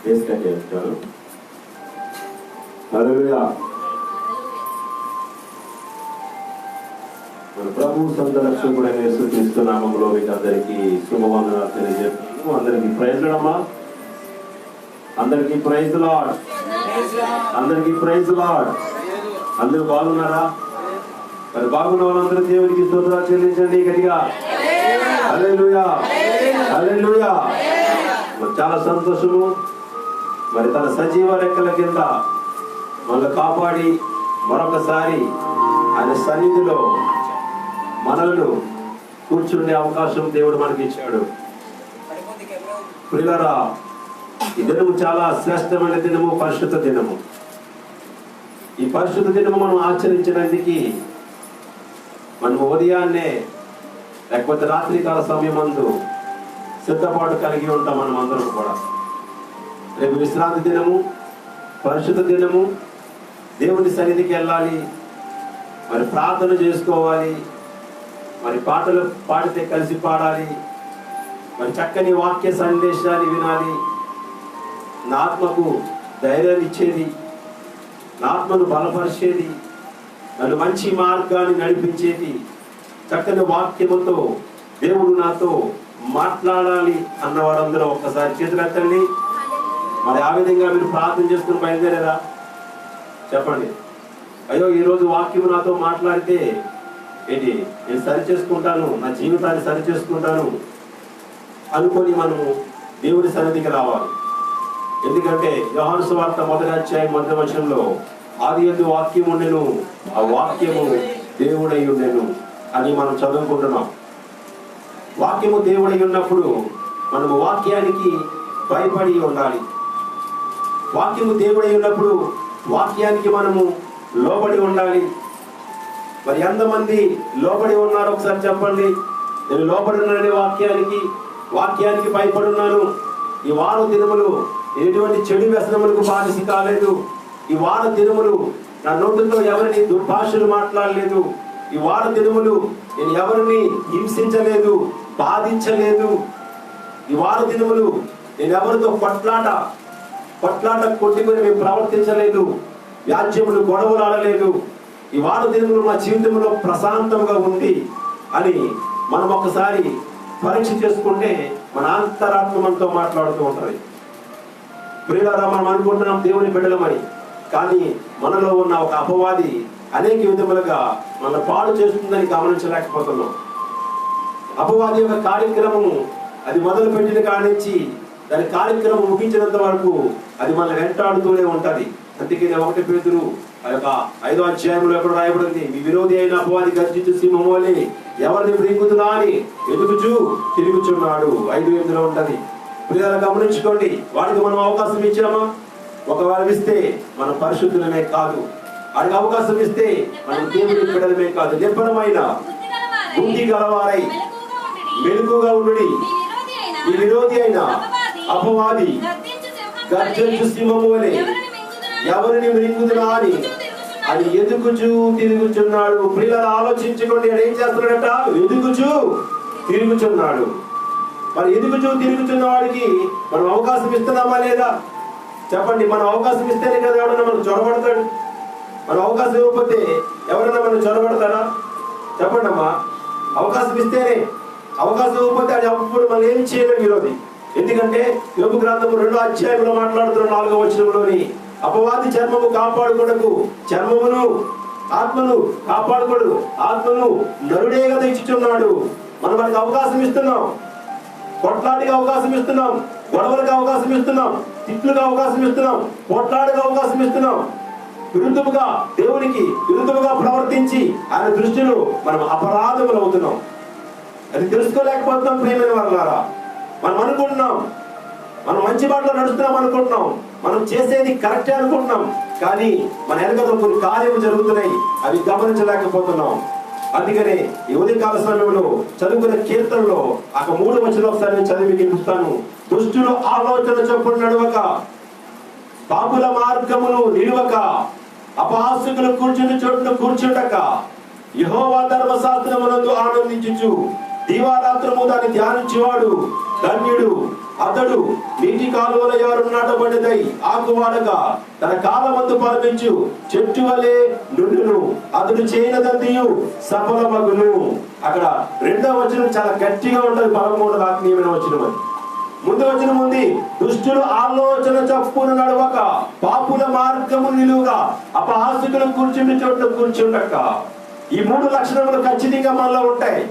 Case కట్టేస్తారు. హల్లెలూయా. మన ప్రభు సొంత రక్షకుడైన యేసుక్రీస్తు నామములో మీకు అందరికీ శుభవందనాలు తెలియజేస్తున్నాను. అందరికీ ప్రైజ్ లార్డ్. అందరికీ ప్రైజ్ లార్డ్. అందరికీ ప్రైజ్ లార్డ్. అందరూ బాగున్నారా? మరి బాగున్న వాళ్ళందరూ దేవునికి స్తోత్రాలు చెల్లించండి గట్టిగా. హల్లెలూయా, హల్లెలూయా. చాలా సంతోషము. మరి తన సజీవ రెక్కల కింద మనల్ని కాపాడి మరొకసారి ఆయన సన్నిధిలో మనలను కూర్చుండే అవకాశం దేవుడు మనకి ఇచ్చాడు. ప్రియులారా, ఈ దినము చాలా శ్రేష్టమైన దినము, పరిశుద్ధ దినము. ఈ పరిశుద్ధ దినము మనం ఆచరించడానికి మనం ఉదయాన్నే లేకపోతే రాత్రికాల సమయమందు సిద్ధపాటు కలిగి ఉంటాం. మనం అందరం కూడా రేపు విశ్రాంతి దినము, పరిశుద్ధ దినము. దేవుని సన్నిధికి వెళ్ళాలి, మరి ప్రార్థన చేసుకోవాలి, మరి పాటలు పాడితే కలిసి పాడాలి, మరి చక్కని వాక్య సందేశాన్ని వినాలి. నా ఆత్మకు ధైర్యాన్ని ఇచ్చేది, నా ఆత్మను బలపరిచేది, నన్ను మంచి మార్గాన్ని నడిపించేది చక్కని వాక్యముతో దేవుడు నాతో మాట్లాడాలి అన్న వారందరూ ఒక్కసారి చేతులెత్తండి. మరి ఆ విధంగా మీరు ప్రార్థన చేసుకుని బయలుదేరారా? చెప్పండి. అయ్యో, ఈరోజు వాక్యము నాతో మాట్లాడితే ఏంటి, నేను సరి చేసుకుంటాను, నా జీవితాన్ని సరి చేసుకుంటాను అనుకొని మనము దేవుడి సన్నిధికి రావాలి. ఎందుకంటే యోహాను సువార్త 1వ అధ్యాయం 1వ వచనంలో ఆదియందు వాక్యం ఉండెను, ఆ వాక్యము దేవుడై ఉండెను అని మనం చదువుకుంటున్నాం. వాక్యము దేవుడై ఉన్నప్పుడు మనము వాక్యానికి భయపడి ఉండాలి. వాక్యము దేవుడై ఉన్నప్పుడు వాక్యానికి మనము లోబడి ఉండాలి. మరి ఎంతమంది లోబడి ఉన్నారు ఒకసారి చెప్పండి. నేను లోబడి ఉన్నానని వాక్యానికి భయపడి ఉన్నాను. ఈ వారం దినములు ఎటువంటి చెడు వ్యసనములకు బానిస కాలేదు. ఈ వారం దినములు నా నోటితో ఎవరిని దుర్భాషలు మాట్లాడలేదు. ఈ వారం దినములు నేను ఎవరిని హింసించలేదు, బాధించలేదు. ఈ వారం దినములు నేను ఎవరితో కొట్లాట కొట్టుకుని మేము ప్రవర్తించలేదు, వ్యాజ్యములు గొడవలు ఆడలేదు. ఈ వారం దినములు మా జీవితంలో ప్రశాంతంగా ఉంది అని మనం ఒకసారి పరీక్ష చేసుకుంటే మన అంతరాత్మ మనతో మాట్లాడుతూ ఉంటుంది. ప్రియులారా, మనం అనుకుంటున్నాం దేవుని బిడ్డలమని, కానీ మనలో ఉన్న ఒక అపవాది అనేక విధములుగా మన పాడు చేస్తుందని గమనించలేకపోతున్నాం. అపవాది యొక్క కార్యక్రమము అది మొదలు పెట్టిన కాడి నుంచి దాని కార్యక్రమం ముగించినంత వరకు అది మన వెంటాడుతూనే ఉంటది. అందుకే 1 పేతురు ఆ యొక్క 5వ అధ్యాయంలో ఎక్కడ రాయబడింది, మీ విరోధి అయిన అపవాది గర్జించు సింహము వలె ఎవరిని బ్రింగుతున్నా అని వెతుకుచూ తిరుగుచున్నాడు. 5:8 ఉంటది. ప్రియులారా, గమనించుకోండి. వాడికి మనం అవకాశం ఇచ్చామా? ఒకవేళ ఇస్తే మనం పరిశుద్ధులమే కాదు, వాడికి అవకాశం ఇస్తే మనం దేవుని బిడ్డలమే కాదు, నిబ్బరమైన బుద్ధి గలవారై మెలకుగా ఉండుడి. ఈ విరోధి అయిన అపవాది గర్జించు సింహము వలె ఎవరిని మృంగుదునా అని ఎదుగుచూ తిరుగుచున్నాడు. ప్రియులారా, ఆలోచించుకోండి. ఏం చేస్తున్నాడట? ఎదుగుచూ తిరుగుచున్నాడు. మరి ఎదుగుచూ తిరుగుతున్న వాడికి మనం అవకాశం ఇస్తున్నామా లేదా? చెప్పండి. మనం అవకాశం ఇస్తేనే కదా ఎవడన్నా మనం చొరబడతాడు. మనం అవకాశం ఇవ్వకపోతే ఎవరన్నా మనం చొరబడతారా? చెప్పండి అమ్మా. అవకాశం ఇస్తేనే. అవకాశం ఇవ్వకపోతే అది అప్పుడు మనం ఏం చేయలేము విరోధి. ఎందుకంటే యోబు గ్రంథము 2వ అధ్యాయంలో మాట్లాడుతున్న 4వ వచనంలోని అపవాది చర్మము కాపాడుకొనకు చర్మమును ఆత్మను కాపాడుకోడు, ఆత్మను నరుడే కదా ఇచ్చుచున్నాడు. మనం వాడికి అవకాశం ఇస్తున్నాం, కొట్లాడికి అవకాశం ఇస్తున్నాం, గొడవలకు అవకాశం ఇస్తున్నాం, తిట్లుగా అవకాశం ఇస్తున్నాం, కొట్లాడకు అవకాశం ఇస్తున్నాం. విరుద్ధముగా దేవునికి విరుద్ధముగా ప్రవర్తించి ఆయన దృష్టిలో మనం అపరాధములు అవుతున్నాం. అది తెలుసుకోలేకపోతున్నాం. ప్రియమైన వారలారా, మనం అనుకుంటున్నాం మనం మంచి బాటలో నడుస్తున్నాం అనుకుంటున్నాం, మనం చేసేది కరెక్టే అనుకుంటున్నాం, కానీ మన వెనకతో కొన్ని కార్యములు జరుగుతున్నాయి, అవి గమనించలేకపోతున్నాం. అందుకనే ఈ ఉదయకాల సమయంలో చదువుకున్న కీర్తనలో 3వ వచనం ఒకసారి నేను చదివి వినిపిస్తాను. దుష్టులు ఆలోచన చొప్పున నడవక, పాపుల మార్గమును నిలువక, అపహాస్యకులు కూర్చుని చోటును కూర్చుండక, యెహోవా ధర్మశాస్త్రమునందు ఆనందించుచు దివారాత్రము దాన్ని ధ్యానించువాడు ధన్యుడు. అతడు నీటి కాలువల ఎవరు నాటబడినదై ఆకువాడక తన కాలమందు ఫలమిచ్చు చెట్టు వలె నుండును, అతడు చేయనదంతయు సఫలమగును. అక్కడ రెండవ వచనం చాలా గట్టిగా ఉంటది. 13వ ఆత్మీయమైన వచనం. అది ముందు వచనం ఉంది, దుష్టులు ఆలోచన చప్పున నడవక పాపుల మార్గము నిలువుగా అపహాసకులు కూర్చుండి చోట్ల కూర్చుండక. ఈ 3 లక్షణములు ఖచ్చితంగా మనలో ఉంటాయి.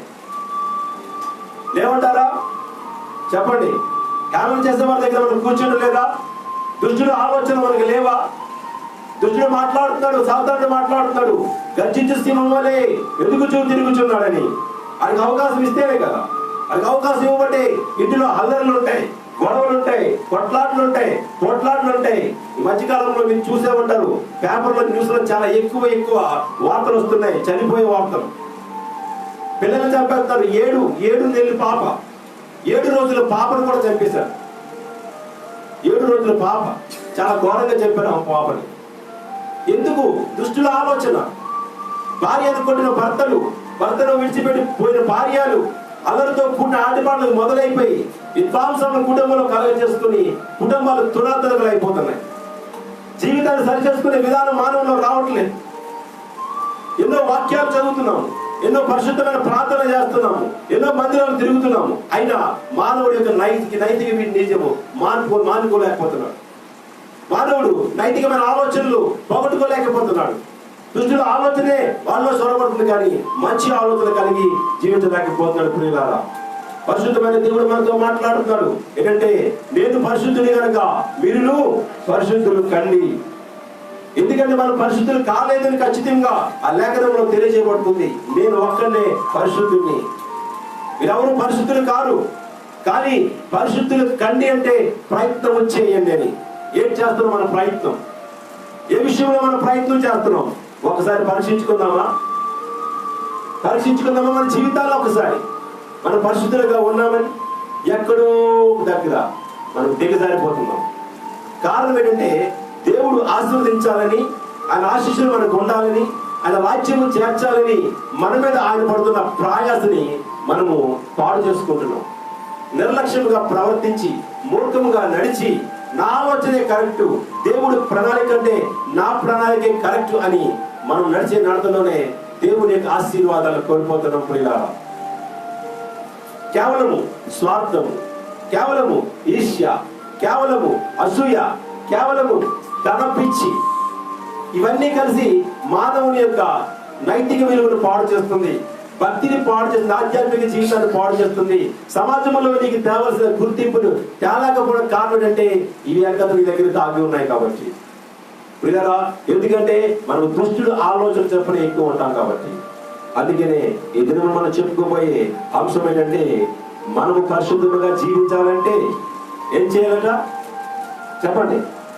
లేవంటారా? చెప్పండి. కారణం చేసే వారి దగ్గర మనం కూర్చుంటూ లేదా? దుష్టుడు ఆలోచన మనకి లేవా? దుష్టుడు మాట్లాడుతున్నాడు, సాధారణ మాట్లాడుతున్నాడు, గర్జించు సింహం వలె ఎదుగుచూ తిరుగుచున్నాడని. ఆయనకు అవకాశం ఇస్తేనే కదా. ఆయనకు అవకాశం ఇవ్వబట్టే ఇంటిలో అల్లర్లు ఉంటాయి, గొడవలు ఉంటాయి, కొట్లాట్లు ఉంటాయి, పోట్లాట్లు ఉంటాయి. ఈ మధ్యకాలంలో మీరు చూసే ఉంటారు, పేపర్లో న్యూస్లో చాలా ఎక్కువ వార్తలు వస్తున్నాయి, చనిపోయే వార్తలు. పిల్లలు చంపేస్తారు. 7 నెలల పాప, 7 రోజుల పాపను కూడా చంపేశారు. 7 రోజుల పాప. చాలా ఘోరంగా చెప్పారు ఆ పాపని. ఎందుకు? దుష్టుల ఆలోచన. భార్య కొట్టిన భర్తను విడిచిపెట్టి పోయిన భార్యలు, అల్లరితో కూడిన ఆటపాటలు మొదలైపోయి విధ్వంసంలో కుటుంబంలో కలగ చేసుకుని కుటుంబాలు తునాతనలు అయిపోతున్నాయి. జీవితాన్ని సరిచేసుకునే విధానం మానవుల్లో రావట్లేదు. ఎన్నో వాక్యాలు చదువుతున్నాము, ఎన్నో పరిశుద్ధమైన ప్రార్థన చేస్తున్నాము, ఎన్నో మందిరాలు తిరుగుతున్నాము. అయినా మానవుడి యొక్క నైతిక నిజము మానుకోలేకపోతున్నాడు. మానవుడు నైతికమైన ఆలోచనలు పోగొట్టుకోలేకపోతున్నాడు. దుష్టుల ఆలోచనే వాళ్ళలో చొరబడుతుంది, కానీ మంచి ఆలోచన కలిగి జీవించలేకపోతున్నాడు. ప్రియులారా, పరిశుద్ధమైన దేవుడు మనతో మాట్లాడుతున్నాడు. ఏంటంటే, నేను పరిశుద్ధుని కనుక మీరును పరిశుద్ధులు కండి. ఎందుకంటే మనం పరిశుద్ధులు కాలేదని ఖచ్చితంగా ఆ లేఖనంలో తెలియజేయబడుతుంది. నేను ఒక్కనే పరిశుద్ధుని, మీరెవరు పరిశుద్ధులు కారు, కానీ పరిశుద్ధులు కండి అంటే ప్రయత్నం చేయండి అని. ఏం చేస్తున్నాం? మన ప్రయత్నం ఏ విషయంలో మనం ప్రయత్నం చేస్తున్నాం? ఒకసారి పరీక్షించుకుందామా మన జీవితాల్లో. ఒకసారి మనం పరిశుద్ధులుగా ఉన్నామని ఎక్కడో దగ్గర మనం దిగజారిపోతున్నాం. కారణం ఏంటంటే, దేవుడు ఆశీర్వదించాలని, ఆయన ఆశీస్సులు మనకు ఉండాలని, ఆయన రాజ్యము చేర్చాలని మన మీద ఆయన పడుతున్న ప్రయాసని మనము పాడు చేసుకుంటున్నాం. నిర్లక్ష్యంగా ప్రవర్తించి మూర్ఖముగా నడిచి నా ఆలోచనే కరెక్ట్, దేవుడు ప్రణాళిక అంటే నా ప్రణాళికే కరెక్ట్ అని మనం నడిచే నడతలోనే దేవుని యొక్క ఆశీర్వాదాలు కోల్పోతున్నాం. ప్రియులారా, కేవలము స్వార్థము, కేవలము ఈర్ష్య, కేవలము అసూయ, కేవలము ధనపిచ్చి, ఇవన్నీ కలిసి మానవుని యొక్క నైతిక విలువను పాడు చేస్తుంది, భక్తిని పాడు చేస్తుంది, ఆధ్యాత్మిక జీవితాన్ని పాడు చేస్తుంది. సమాజంలో నీకు తేవలసిన గుర్తింపును తేలేకపోవడం కారణం అంటే ఇవి అంతా నీ దగ్గర తాగి ఉన్నాయి కాబట్టి. పిల్లరా, ఎందుకంటే మనం దుష్టుడు ఆలోచన చెప్పని ఎక్కువ ఉంటాం కాబట్టి. అందుకనే ఈ దినం మనం చెప్పుకోబోయే అంశం ఏంటంటే, మనము పరిశుద్ధంగా జీవించాలంటే ఏం చేయాలట? చెప్పండి.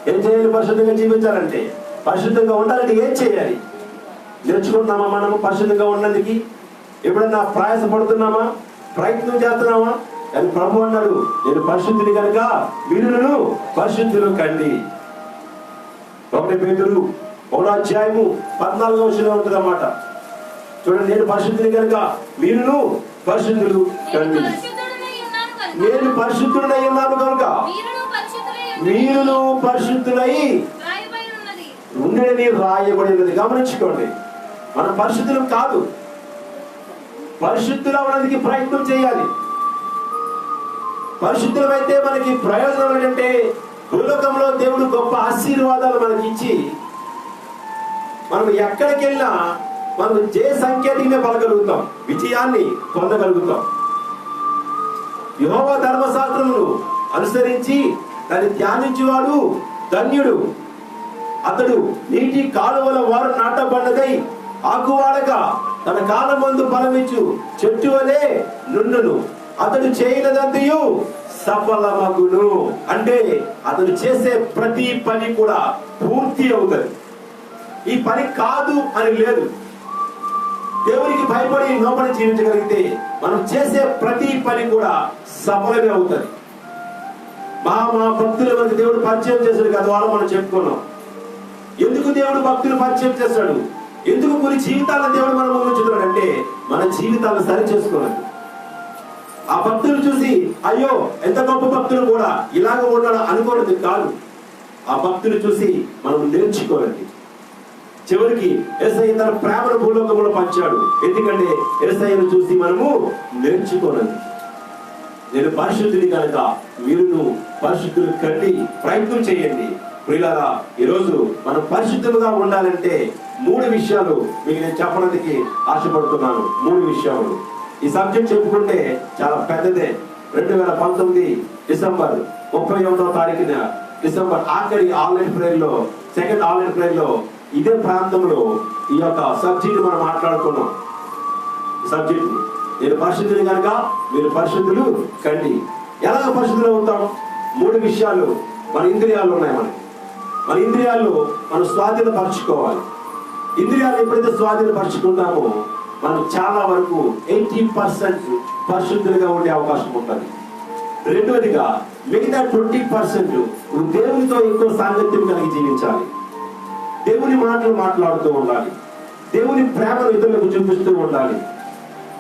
ఏం చేయాలి? పరిశుద్ధంగా జీవించాలంటే, పరిశుద్ధంగా ఉండాలంటే ఏం చేయాలి? నేర్చుకుంటున్నామా మనము పరిశుద్ధంగా ఉండడానికి? ఎప్పుడన్నా ప్రయాసపడుతున్నామా? ప్రయత్నం చేస్తున్నామా? అని ప్రభు అన్నాడు, నేను పరిశుద్ధుని కనుక మీరును పరిశుద్ధులు కండి. 1 పేతురు 1వ అధ్యాయము 14వ వచనం ఉంటుంది అన్నమాట. చూడండి, నేను పరిశుద్ధుని కనుక మీరును పరిశుద్ధులు కండి. నేను పరిశుద్ధుడై ఉన్నాను కనుక మీరును పరిశుద్ధులై ఉండని రాయబడినది. గమనించుకోండి, మనం పరిశుద్ధులు కాదు, పరిశుద్ధులు అవడానికి ప్రయత్నం చేయాలి. పరిశుద్ధులమైతే మనకి ప్రయోజనం ఏంటంటే, భూలోకంలో దేవుడు గొప్ప ఆశీర్వాదాలు మనకి ఇచ్చి మనం ఎక్కడికి వెళ్ళినా మనం జయ సంకేతంగా పలగలుగుతాం, విజయాన్ని పొందగలుగుతాం. యెహోవా ధర్మశాస్త్రమును అనుసరించి దాన్ని ధ్యానించేవాడు ధన్యుడు. అతడు నీటి కాలువల వారు నాటబడినదై ఆకువాడక తన కాలమందు ఫలమిచ్చు చెట్టు వలె నుండును, అతడు చేయనదంతయు సఫలమగును. అంటే అతడు చేసే ప్రతి పని కూడా పూర్తి అవుతుంది. ఈ పని కాదు అని లేదు. దేవునికి భయపడి లోపలి జీవించగలిగితే మనం చేసే ప్రతి పని కూడా సఫలమే అవుతుంది. మా భక్తులు మనకి దేవుడు పరిచయం చేశాడు కదా, వాళ్ళు మనం చెప్పుకున్నాం. ఎందుకు దేవుడు భక్తులు పరిచయం చేస్తాడు? ఎందుకు కొన్ని జీవితాలను దేవుడు మనం ఉంచుతున్నాడు అంటే, మన జీవితాలను సరి చేసుకోవాలి. ఆ భక్తులు చూసి అయ్యో ఎంత గొప్ప భక్తులు కూడా ఇలాగ ఉండాలి అనుకోవడం కాదు. ఆ భక్తులు చూసి మనం నేర్చుకోవాలి. చివరికి యేసయ్య తన ప్రేమను భూలోకంలో పంచాడు. ఎందుకంటే యేసయ్యను చూసి మనము నేర్చుకోవాలి. నేను పరిశుద్ధుని కనుక మీరును పరిశుద్ధులు కండి ప్రయత్నం చేయండి. ప్రియులారా, ఈరోజు మనం పరిశుద్ధులుగా ఉండాలంటే 3 విషయాలు మీకు నేను చెప్పడానికి ఆశపడుతున్నాను. 3 విషయాలు. ఈ సబ్జెక్ట్ చెప్పుకుంటే చాలా పెద్దదే. 2019 డిసెంబర్ 31వ తారీఖున డిసెంబర్ ఆఖరి ఆన్లైన్ ప్రేయర్ లో, సెకండ్ ఆన్లైన్ ప్రేయర్ లో ఇదే ప్రాంతంలో ఈ యొక్క సబ్జెక్ట్ మనం మాట్లాడుకున్నాం. సబ్జెక్ట్ నేను పరిశుద్ధుని కనుక మీరు పరిశుద్ధులు కండి. ఎలాగ పరిశుద్ధులు అవుతాం? 3 విషయాలు. మన ఇంద్రియాలు ఉన్నాయి. మన ఇంద్రియాలు మనం స్వాధీనపరచుకోవాలి. ఇంద్రియాలు ఎప్పుడైతే స్వాధీనపరచుకుంటామో మనం చాలా వరకు 80% పరిశుద్ధులుగా ఉండే అవకాశం ఉంటుంది. రెండవదిగా మిగతా 20% దేవునితో ఎక్కువ సాంగత్యం కలిగి జీవించాలి. దేవుని మాటలు మాట్లాడుతూ ఉండాలి. దేవుని ప్రేమను ఇతరులకు చూపిస్తూ ఉండాలి.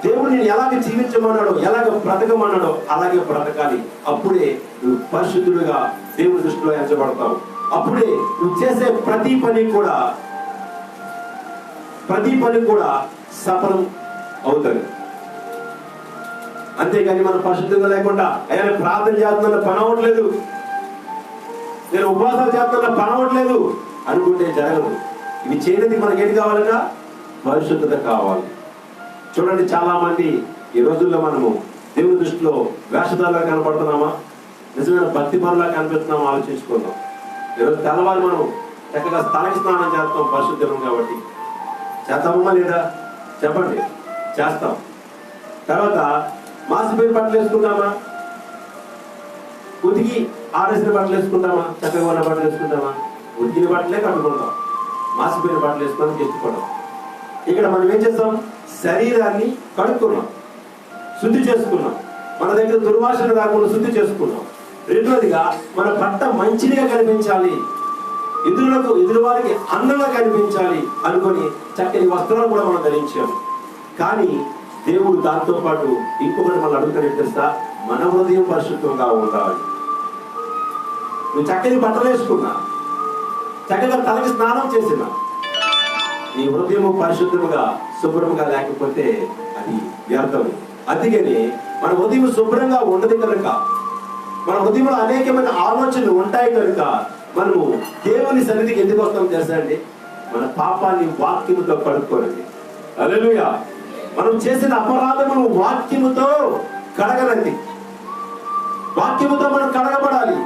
దేవుని ఎలాగ జీవించమన్నాడో, ఎలాగ బ్రతకమన్నాడో అలాగే బ్రతకాలి. అప్పుడే నువ్వు పరిశుద్ధుడుగా దేవుని దృష్టిలో ఎంచబడతావు. అప్పుడే నువ్వు చేసే ప్రతి పని కూడా సఫలం అవుతుంది. అంతేగాని మనం పరిశుద్ధంగా లేకుండా అయ్యా ప్రార్థన చేస్తున్నా పని అవ్వట్లేదు, నేను ఉపవాసాలు చేస్తున్నా పని అవ్వట్లేదు అనుకుంటే జరగదు. ఇవి చేయడానికి మనకి ఏది కావాలన్నా పరిశుద్ధత కావాలి. చూడండి, చాలా మంది ఈ రోజుల్లో మనము దేవుని దృష్టిలో వేషధారులా కనపడుతున్నామా, నిజమైన భక్తి పరులా కనిపిస్తున్నామా ఆలోచించుకుందాం. ఈరోజు తెల్లవారు మనం చక్కగా స్థలకి స్నానం చేస్తాం పరిశుద్ధం కాబట్టి. చేస్తామా లేదా? చెప్పండి. చేస్తాం. తర్వాత మాసిపోయిన బట్టలు వేసుకుంటామా? ఉతికి ఆరేసిన బట్టలు వేసుకుంటామా? చక్కగా ఉన్న బట్టలు వేసుకుంటామా? ఉతికిన బట్టలే కట్టుకుంటాం. మాసిపోయిన బట్టలు వేసుకోవడానికి ఇష్టపడతాం. ఇక్కడ మనం ఏం చేస్తాం? శరీరాన్ని కడుక్కున్నాం, శుద్ధి చేసుకున్నాం. మన దగ్గర దుర్వాసన రాకుండా శుద్ధి చేసుకున్నాం. రెండవదిగా మన బట్ట మంచిగా కనిపించాలి, ఎదురు వారికి అందంగా కనిపించాలి అనుకొని చక్కని వస్త్రాలు కూడా మనం ధరించాం. కానీ దేవుడు దాంతో పాటు ఇంకొకటి మనం అడుగుతాడు తెలుసా? మన హృదయం పరిశుద్ధంగా ఉండాలి. నువ్వు చక్కని బట్టలు వేసుకున్నా, చక్కగా తలకి స్నానం చేసినా, నీ హృదయము పరిశుద్ధముగా శుభ్రముగా లేకపోతే అది వ్యర్థం. అందుకని మన హృదయం శుభ్రంగా ఉండదు కనుక, మన హృదయంలో అనేకమైన ఆలోచనలు ఉంటాయి కనుక మనము దేవుని సన్నిధికి ఎందుకు వస్తాం తెలుసా అండి? మన పాపాన్ని వాక్యముతో కడుక్కోనండి. హల్లెలూయా. మనం చేసిన అపరాధమును వాక్యముతో కడగనండి. వాక్యముతో మనం కడగబడాలి.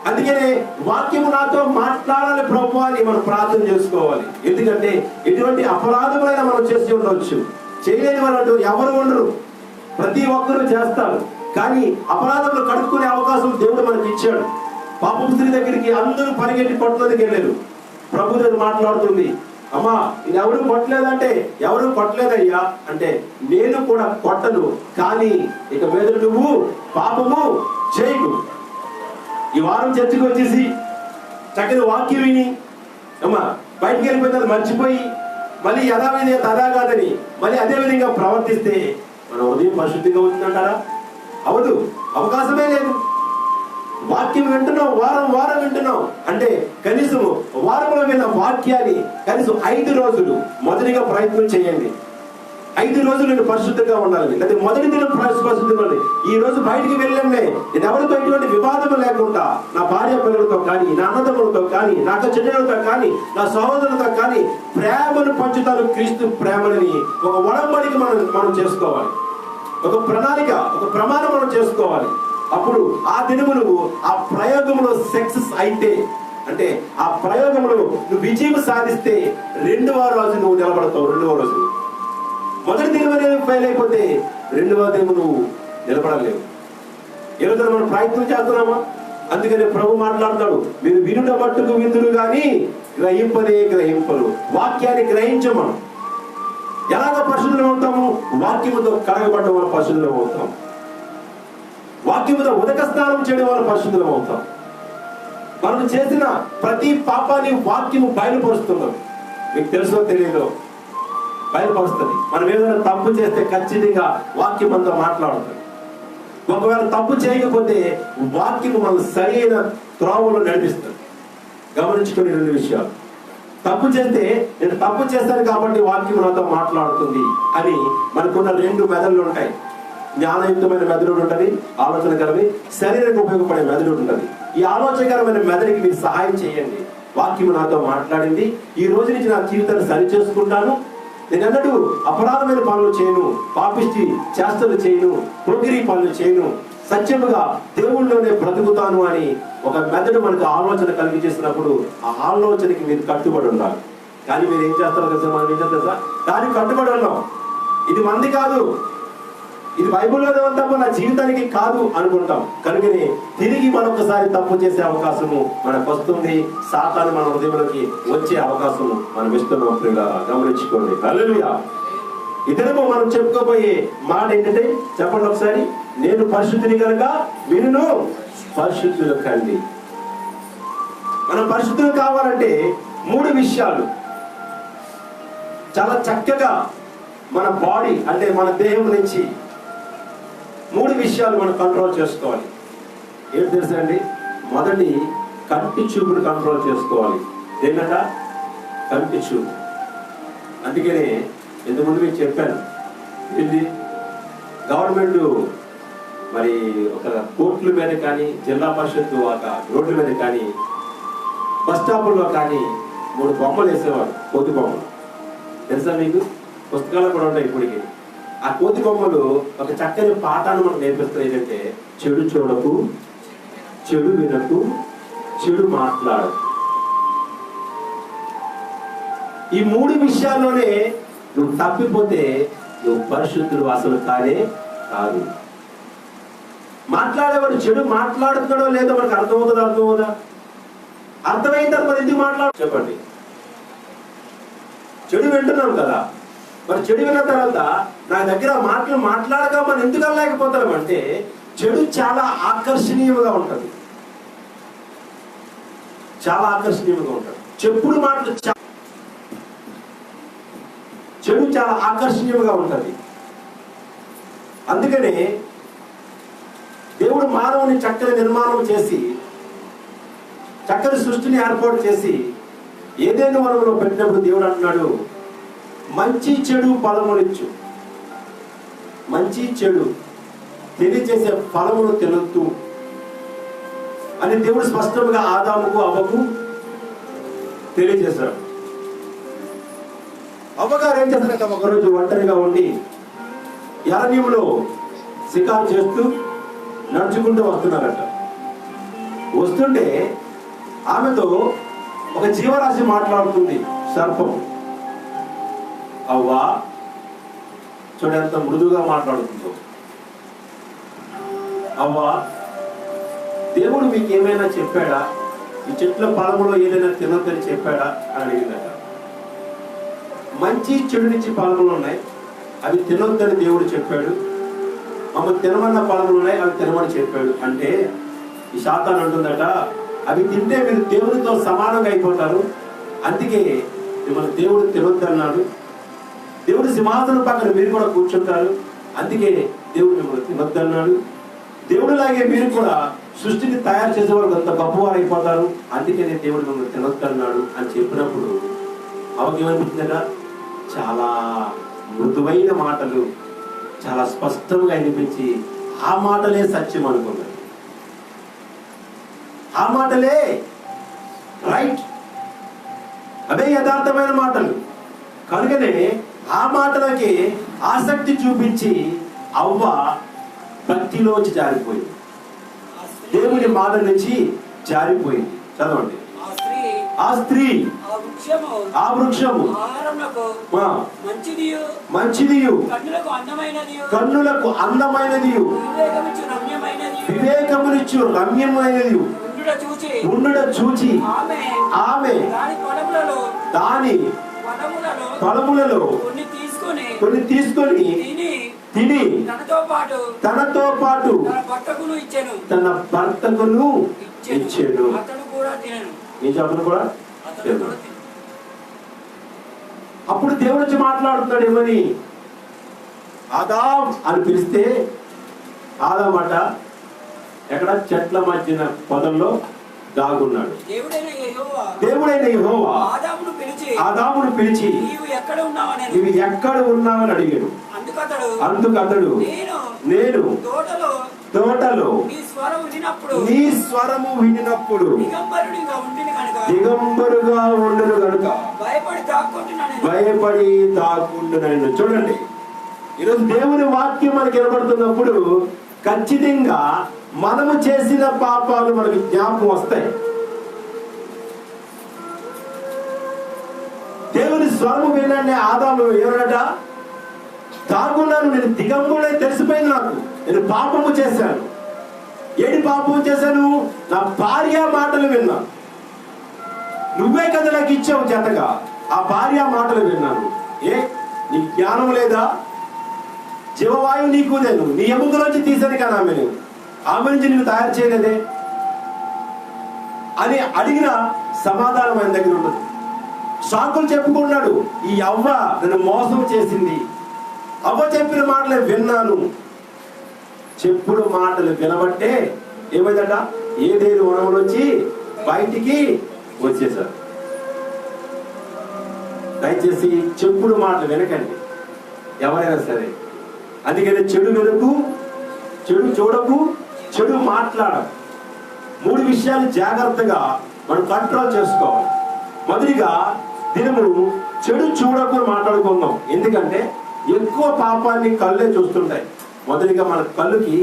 అందుకనే వాక్యము నాతో మాట్లాడాలి ప్రభువా అని మనం ప్రార్థన చేసుకోవాలి. ఎందుకంటే ఎటువంటి అపరాధములైనా మనం చేసి ఉండవచ్చు. చేయలేని వాళ్ళు ఎవరు ఉండరు, ప్రతి ఒక్కరూ చేస్తారు. కానీ అపరాధములు కడుక్కునే అవకాశం దేవుడు మనకి ఇచ్చాడు. పాపం స్త్రీ దగ్గరికి అందరూ పరిగెట్టి కొట్టడానికి వెళ్ళారు. ప్రభు దగ్గర మాట్లాడుతుంది, అమ్మా ఇది ఎవరు కొట్టలేదంటే, ఎవరు కొట్టలేదయ్యా అంటే, నేను కూడా కొట్టను, కానీ ఇక మీద నువ్వు పాపము చేయకు. ఈ వారం చర్చకు వచ్చేసి చక్కని వాక్యం విని అమ్మా బయటికి వెళ్ళిపోయిన మర్చిపోయి మళ్ళీ యథావిధి తదా కాదని మళ్ళీ అదే విధంగా ప్రవర్తిస్తే మన ఉదయం పరిశుద్ధిగా అవుతుందంటారా? అవదు, అవకాశమే లేదు. వాక్యం వింటున్నాం, వారం వింటున్నాం అంటే కనీసం వారంలో విన్న వాక్యాన్ని కనీసం 5 రోజులు మొదటిగా ప్రయత్నం చేయండి. 5 రోజులు నేను పరిశుద్ధంగా ఉండాలి, లేదా మొదటి దినం పరిశుద్ధంగా ఉండాలి. ఈ రోజు బయటికి వెళ్ళండి, నేను ఎవరితో ఎటువంటి వివాదం లేకుండా నా భార్య పిల్లలతో కానీ, నా అన్నదమ్ములతో కానీ, నా చెల్లెలతో కానీ, నా సహోదరులతో కానీ ప్రేమను పంచుతాను. క్రీస్తు ప్రేమని ఒక ఒడంబడిక మనం చేసుకోవాలి. ఒక ప్రణాళిక, ఒక ప్రమాణం మనం చేసుకోవాలి. అప్పుడు ఆ దినములు ఆ ప్రయోగంలో సక్సెస్ అయితే, అంటే ఆ ప్రయోగంలో నువ్వు విజయం సాధిస్తే 2వ రోజు నువ్వు నిలబడతావు. 2వ రోజు మొదటి దినం అనేది ఫెయిల్ అయిపోతే 2వ దినం నువ్వు నిలబడలేవు. ఈరోజు మనం ప్రయత్నం చేస్తున్నామా? అందుకని ప్రభు మాట్లాడతాడు, మీరు వినుట మట్టుకు విందురు కానీ గ్రహింపరు. వాక్యాన్ని గ్రహించమను. ఎలాగ పరిశుద్ధులం అవుతాము? వాక్యముతో కడగబడ్డ వాళ్ళ పరిశుద్ధులం అవుతాం. వాక్యముతో ఉదక స్నానం చేయడం వల్ల పరిశుద్ధులం అవుతాం. మనం చేసిన ప్రతి పాపాన్ని వాక్యము బయలుపరుస్తున్నాం. మీకు తెలుసో తెలియదో బయలుపరుస్తుంది. మనం ఏదైనా తప్పు చేస్తే ఖచ్చితంగా వాక్యం అంతా మాట్లాడుతుంది. ఒకవేళ తప్పు చేయకపోతే వాక్యం మనం సరైన త్రోవలో నడిపిస్తుంది. గమనించుకునే 2 విషయాలు. తప్పు చేస్తే నేను తప్పు చేస్తాను కాబట్టి వాక్యం నాతో మాట్లాడుతుంది అని మనకున్న 2 మెదళ్ళు ఉంటాయి. జ్ఞానయుక్తమైన మెదడు ఉంటుంది, ఆలోచనకరమే శరీరానికి ఉపయోగపడే మెదడు ఉంటుంది. ఈ ఆలోచనకరమైన మెదడుకి మీరు సహాయం చేయండి. వాక్యం నాతో మాట్లాడింది, ఈ రోజు నుంచి నా జీవితాన్ని సరి చేసుకుంటాను, నేను ఎన్నడూ అపరాధమైన పనులు చేయను, పాపిష్టి చేష్టలు చేయను, పొగిరి పనులు చేయను, సత్యముగా దేవుళ్ళలోనే బ్రతుకుతాను అని ఒక మెదడు మనకు ఆలోచన కలిగి చేసినప్పుడు ఆ ఆలోచనకి మీరు కట్టుబడి ఉండాలి. కానీ మీరు ఏం చేస్తారో తెలుసా, మనం ఏం చేస్తారా దానికి కట్టుబడి ఉన్నాం. ఇది మంది కాదు, ఇది బైబిల్లో తప్ప నా జీవితానికి కాదు అనుకుంటాం. కనుకనే తిరిగి మరొకసారి తప్పు చేసే అవకాశము మనకు వస్తుంది. సాతాను మన హృదయంలోకి వచ్చే అవకాశము మనం ఇస్తున్నాం. ప్రియులారా గమనించుకోండి. హల్లెలూయా. ఇతరులు మనం చెప్పుకోబోయే మాట ఏంటంటే చెప్పండి ఒకసారి, నేను పరిశుద్ధిని కనుక మీరును పరిశుద్ధులు కండి. మనం పరిశుద్ధులు కావాలంటే 3 విషయాలు చాలా చక్కగా మన బాడీ అంటే మన దేహం నుంచి 3 విషయాలు మనం కంట్రోల్ చేసుకోవాలి. ఏం తెలుసా అండి? మొదటి కంటి చూపును కంట్రోల్ చేసుకోవాలి. ఏంటంట? కంటి చూపు. అందుకనే ఇంతకుముందు మీకు చెప్పాను, ఏంటి గవర్నమెంట్ మరి ఒక కోర్టుల మీద కానీ, జిల్లా పరిషత్తు ఒక రోడ్ల మీద కానీ, బస్ స్టాపుల్లో కానీ 3 బొమ్మలు వేసేవారు, కోతి బొమ్మలు. తెలుసా మీకు? పుస్తకాలు కూడా ఉంటాయి ఇప్పటికి. ఆ కోతి బొమ్మలు ఒక చక్కని పాఠాన్ని మనకు నేర్పిస్తాయి. ఏంటంటే చెడు చూడకు, చెడు వినకు, చెడు మాట్లాడు. ఈ 3 విషయాల్లోనే నువ్వు తప్పిపోతే నువ్వు పరిశుద్ధుడు అసలు కానే కాదు. మాట్లాడేవాడు చెడు మాట్లాడుతున్నాడో లేదో మనకు అర్థమవుదా? అర్థమైన తర్వాత ఎందుకు మాట్లాడు చెప్పండి. చెడు వింటున్నాం కదా, మరి చెడు విన్న తర్వాత నా దగ్గర మాటలు మాట్లాడగా మనం ఎందుకు అనలేకపోతాం అంటే చెడు చాలా ఆకర్షణీయంగా ఉంటుంది. చాలా ఆకర్షణీయంగా ఉంటుంది. చెప్పుడు మాటలు చెడు చాలా ఆకర్షణీయంగా ఉంటుంది. అందుకనే దేవుడు మానవుని చక్కని నిర్మాణం చేసి, చక్కని సృష్టిని ఏర్పాటు చేసి ఏదైనా వనంలో పెట్టినప్పుడు దేవుడు అంటున్నాడు, మంచి చెడు ఫలములిచ్చు, మంచి చెడు తెలియజేసే ఫలమును తెలుస్తూ అని దేవుడు స్పష్టంగా ఆదాముకు అవ్వకు తెలియజేశాడు. అవ్వగారు ఏం చేస్తారంటే ఒకరోజు ఒంటరిగా ఉండి అరణ్యంలో శికారు చేస్తూ నడుచుకుంటూ వస్తున్నారట. వస్తుంటే ఆమెతో ఒక జీవరాశి మాట్లాడుతుంది, సర్పం. అవ్వా చూడ ఎంత మృదుగా మాట్లాడుతుందో. అవ్వా, దేవుడు మీకు ఏమైనా చెప్పాడా? ఈ చెట్ల ఫలములో ఏదైనా తినొద్దని చెప్పాడా అని అడిగిందట. మంచి చెడు నుంచి ఫలములు ఉన్నాయి, అవి తినొద్దని దేవుడు చెప్పాడు. మమ్మల్ని తినమన్న ఫలములు ఉన్నాయి, అవి తినమని చెప్పాడు. అంటే ఈ శాతాన్ని అంటుందట, అవి తింటే మీరు దేవుడితో సమానంగా అయిపోతారు, అందుకే మిమ్మల్ని దేవుడు తినొద్దన్నాడు. దేవుడు సింహాసనం పక్కన మీరు కూడా కూర్చుంటారు, అందుకే దేవుడు మిమ్మల్ని తినొద్దన్నాడు. దేవుడిలాగే మీరు కూడా సృష్టిని తయారు చేసేవాళ్ళు అంత గొప్పవారు అయిపోతారు, అందుకే దేవుడు మిమ్మల్ని తినొద్దన్నాడు అని చెప్పినప్పుడు అవకేమనిపించిందట, చాలా మృదువైన మాటలు చాలా స్పష్టంగా అనిపించి ఆ మాటలే సత్యం అనుకున్నాడు. ఆ మాటలే రైట్, అవే యథార్థమైన మాటలు. కనుకనే ఆ మాటలకి ఆసక్తి చూపించి అవ్వ భక్తిలోంచి జారిపోయింది, దేవుని మాట నుంచి జారిపోయింది. చదవండి. ఆ స్త్రీ ఆ వృక్షము మంచిదియు కన్నులకు అందమైనది వివేకమునిచ్చు రమ్యమైనది ఉండుట చూచి ఆమె దాని ఫలములలో కొన్ని తీసుకొని తిని తనతో పాటు తన భర్తకును ఇచ్చాడు. నీ చెప్పను కూడా. అప్పుడు దేవుడు వచ్చి మాట్లాడుతున్నాడు, ఏమని? ఆదాం అని పిలిస్తే ఆదామట ఎక్కడ చెట్ల మధ్యన పొదల్లో దాగున్నాడు. దేవుడైన యెహోవా ఆదామును పిలిచి నీవు ఎక్కడ ఉన్నావని అడిగాడు. అందుకు అతడు నేను తోటలో నీ స్వరము వినినప్పుడు దిగంబరుగా ఉండును గనుక భయపడి దాక్కుంటున్నాను. చూడండి, ఈరోజు దేవుని వాక్యం మనకి వినబడుతున్నప్పుడు ఖచ్చితంగా మనము చేసిన పాపాలు మనకి జ్ఞాపకం వస్తాయి. దేవుని స్వరము వినండి. ఆదాము ఏమన్నట? దాగున్నాను, నేను దిగంబరుడే తెలిసిపోయింది నాకు, నేను పాపము చేశాను. ఏడి పాపం చేశాను? నా భార్య మాటలు విన్నా. నువ్వే కదా నాకు ఇచ్చావు జతగా, ఆ భార్య మాటలు విన్నాను. నీకు జ్ఞానం లేదా? జీవవాయువు నీకు నేను నీ ఎముకలోంచి తీసాను కదా ఆమె నుంచి నిన్ను తయారు చేయలేదే అని అడిగిన సమాధానం ఆయన దగ్గర ఉండదు. సాకులు చెప్పుకున్నాడు. ఈ అవ్వ నన్ను మోసం చేసింది, అవ్వ చెప్పిన మాటలు విన్నాను. చెప్పుడు మాటలు వినబట్టే ఏమైందట? ఏదేని వనంలోంచి బయటికి వచ్చేసారు. దయచేసి చెప్పుడు మాటలు వినకండి ఎవరైనా సరే. అందుకని చెడు వినకు, చెడు చూడకు, చెడు మాట్లాడకు. 3 విషయాలు జాగ్రత్తగా మనం కంట్రోల్ చేసుకోవాలి. మొదటిగా దినము చెడు చూడకు మాట్లాడుకుందాం. ఎందుకంటే ఎక్కువ పాపాన్ని కళ్ళే చూస్తుంటాయి. మొదటిగా మన కళ్ళుకి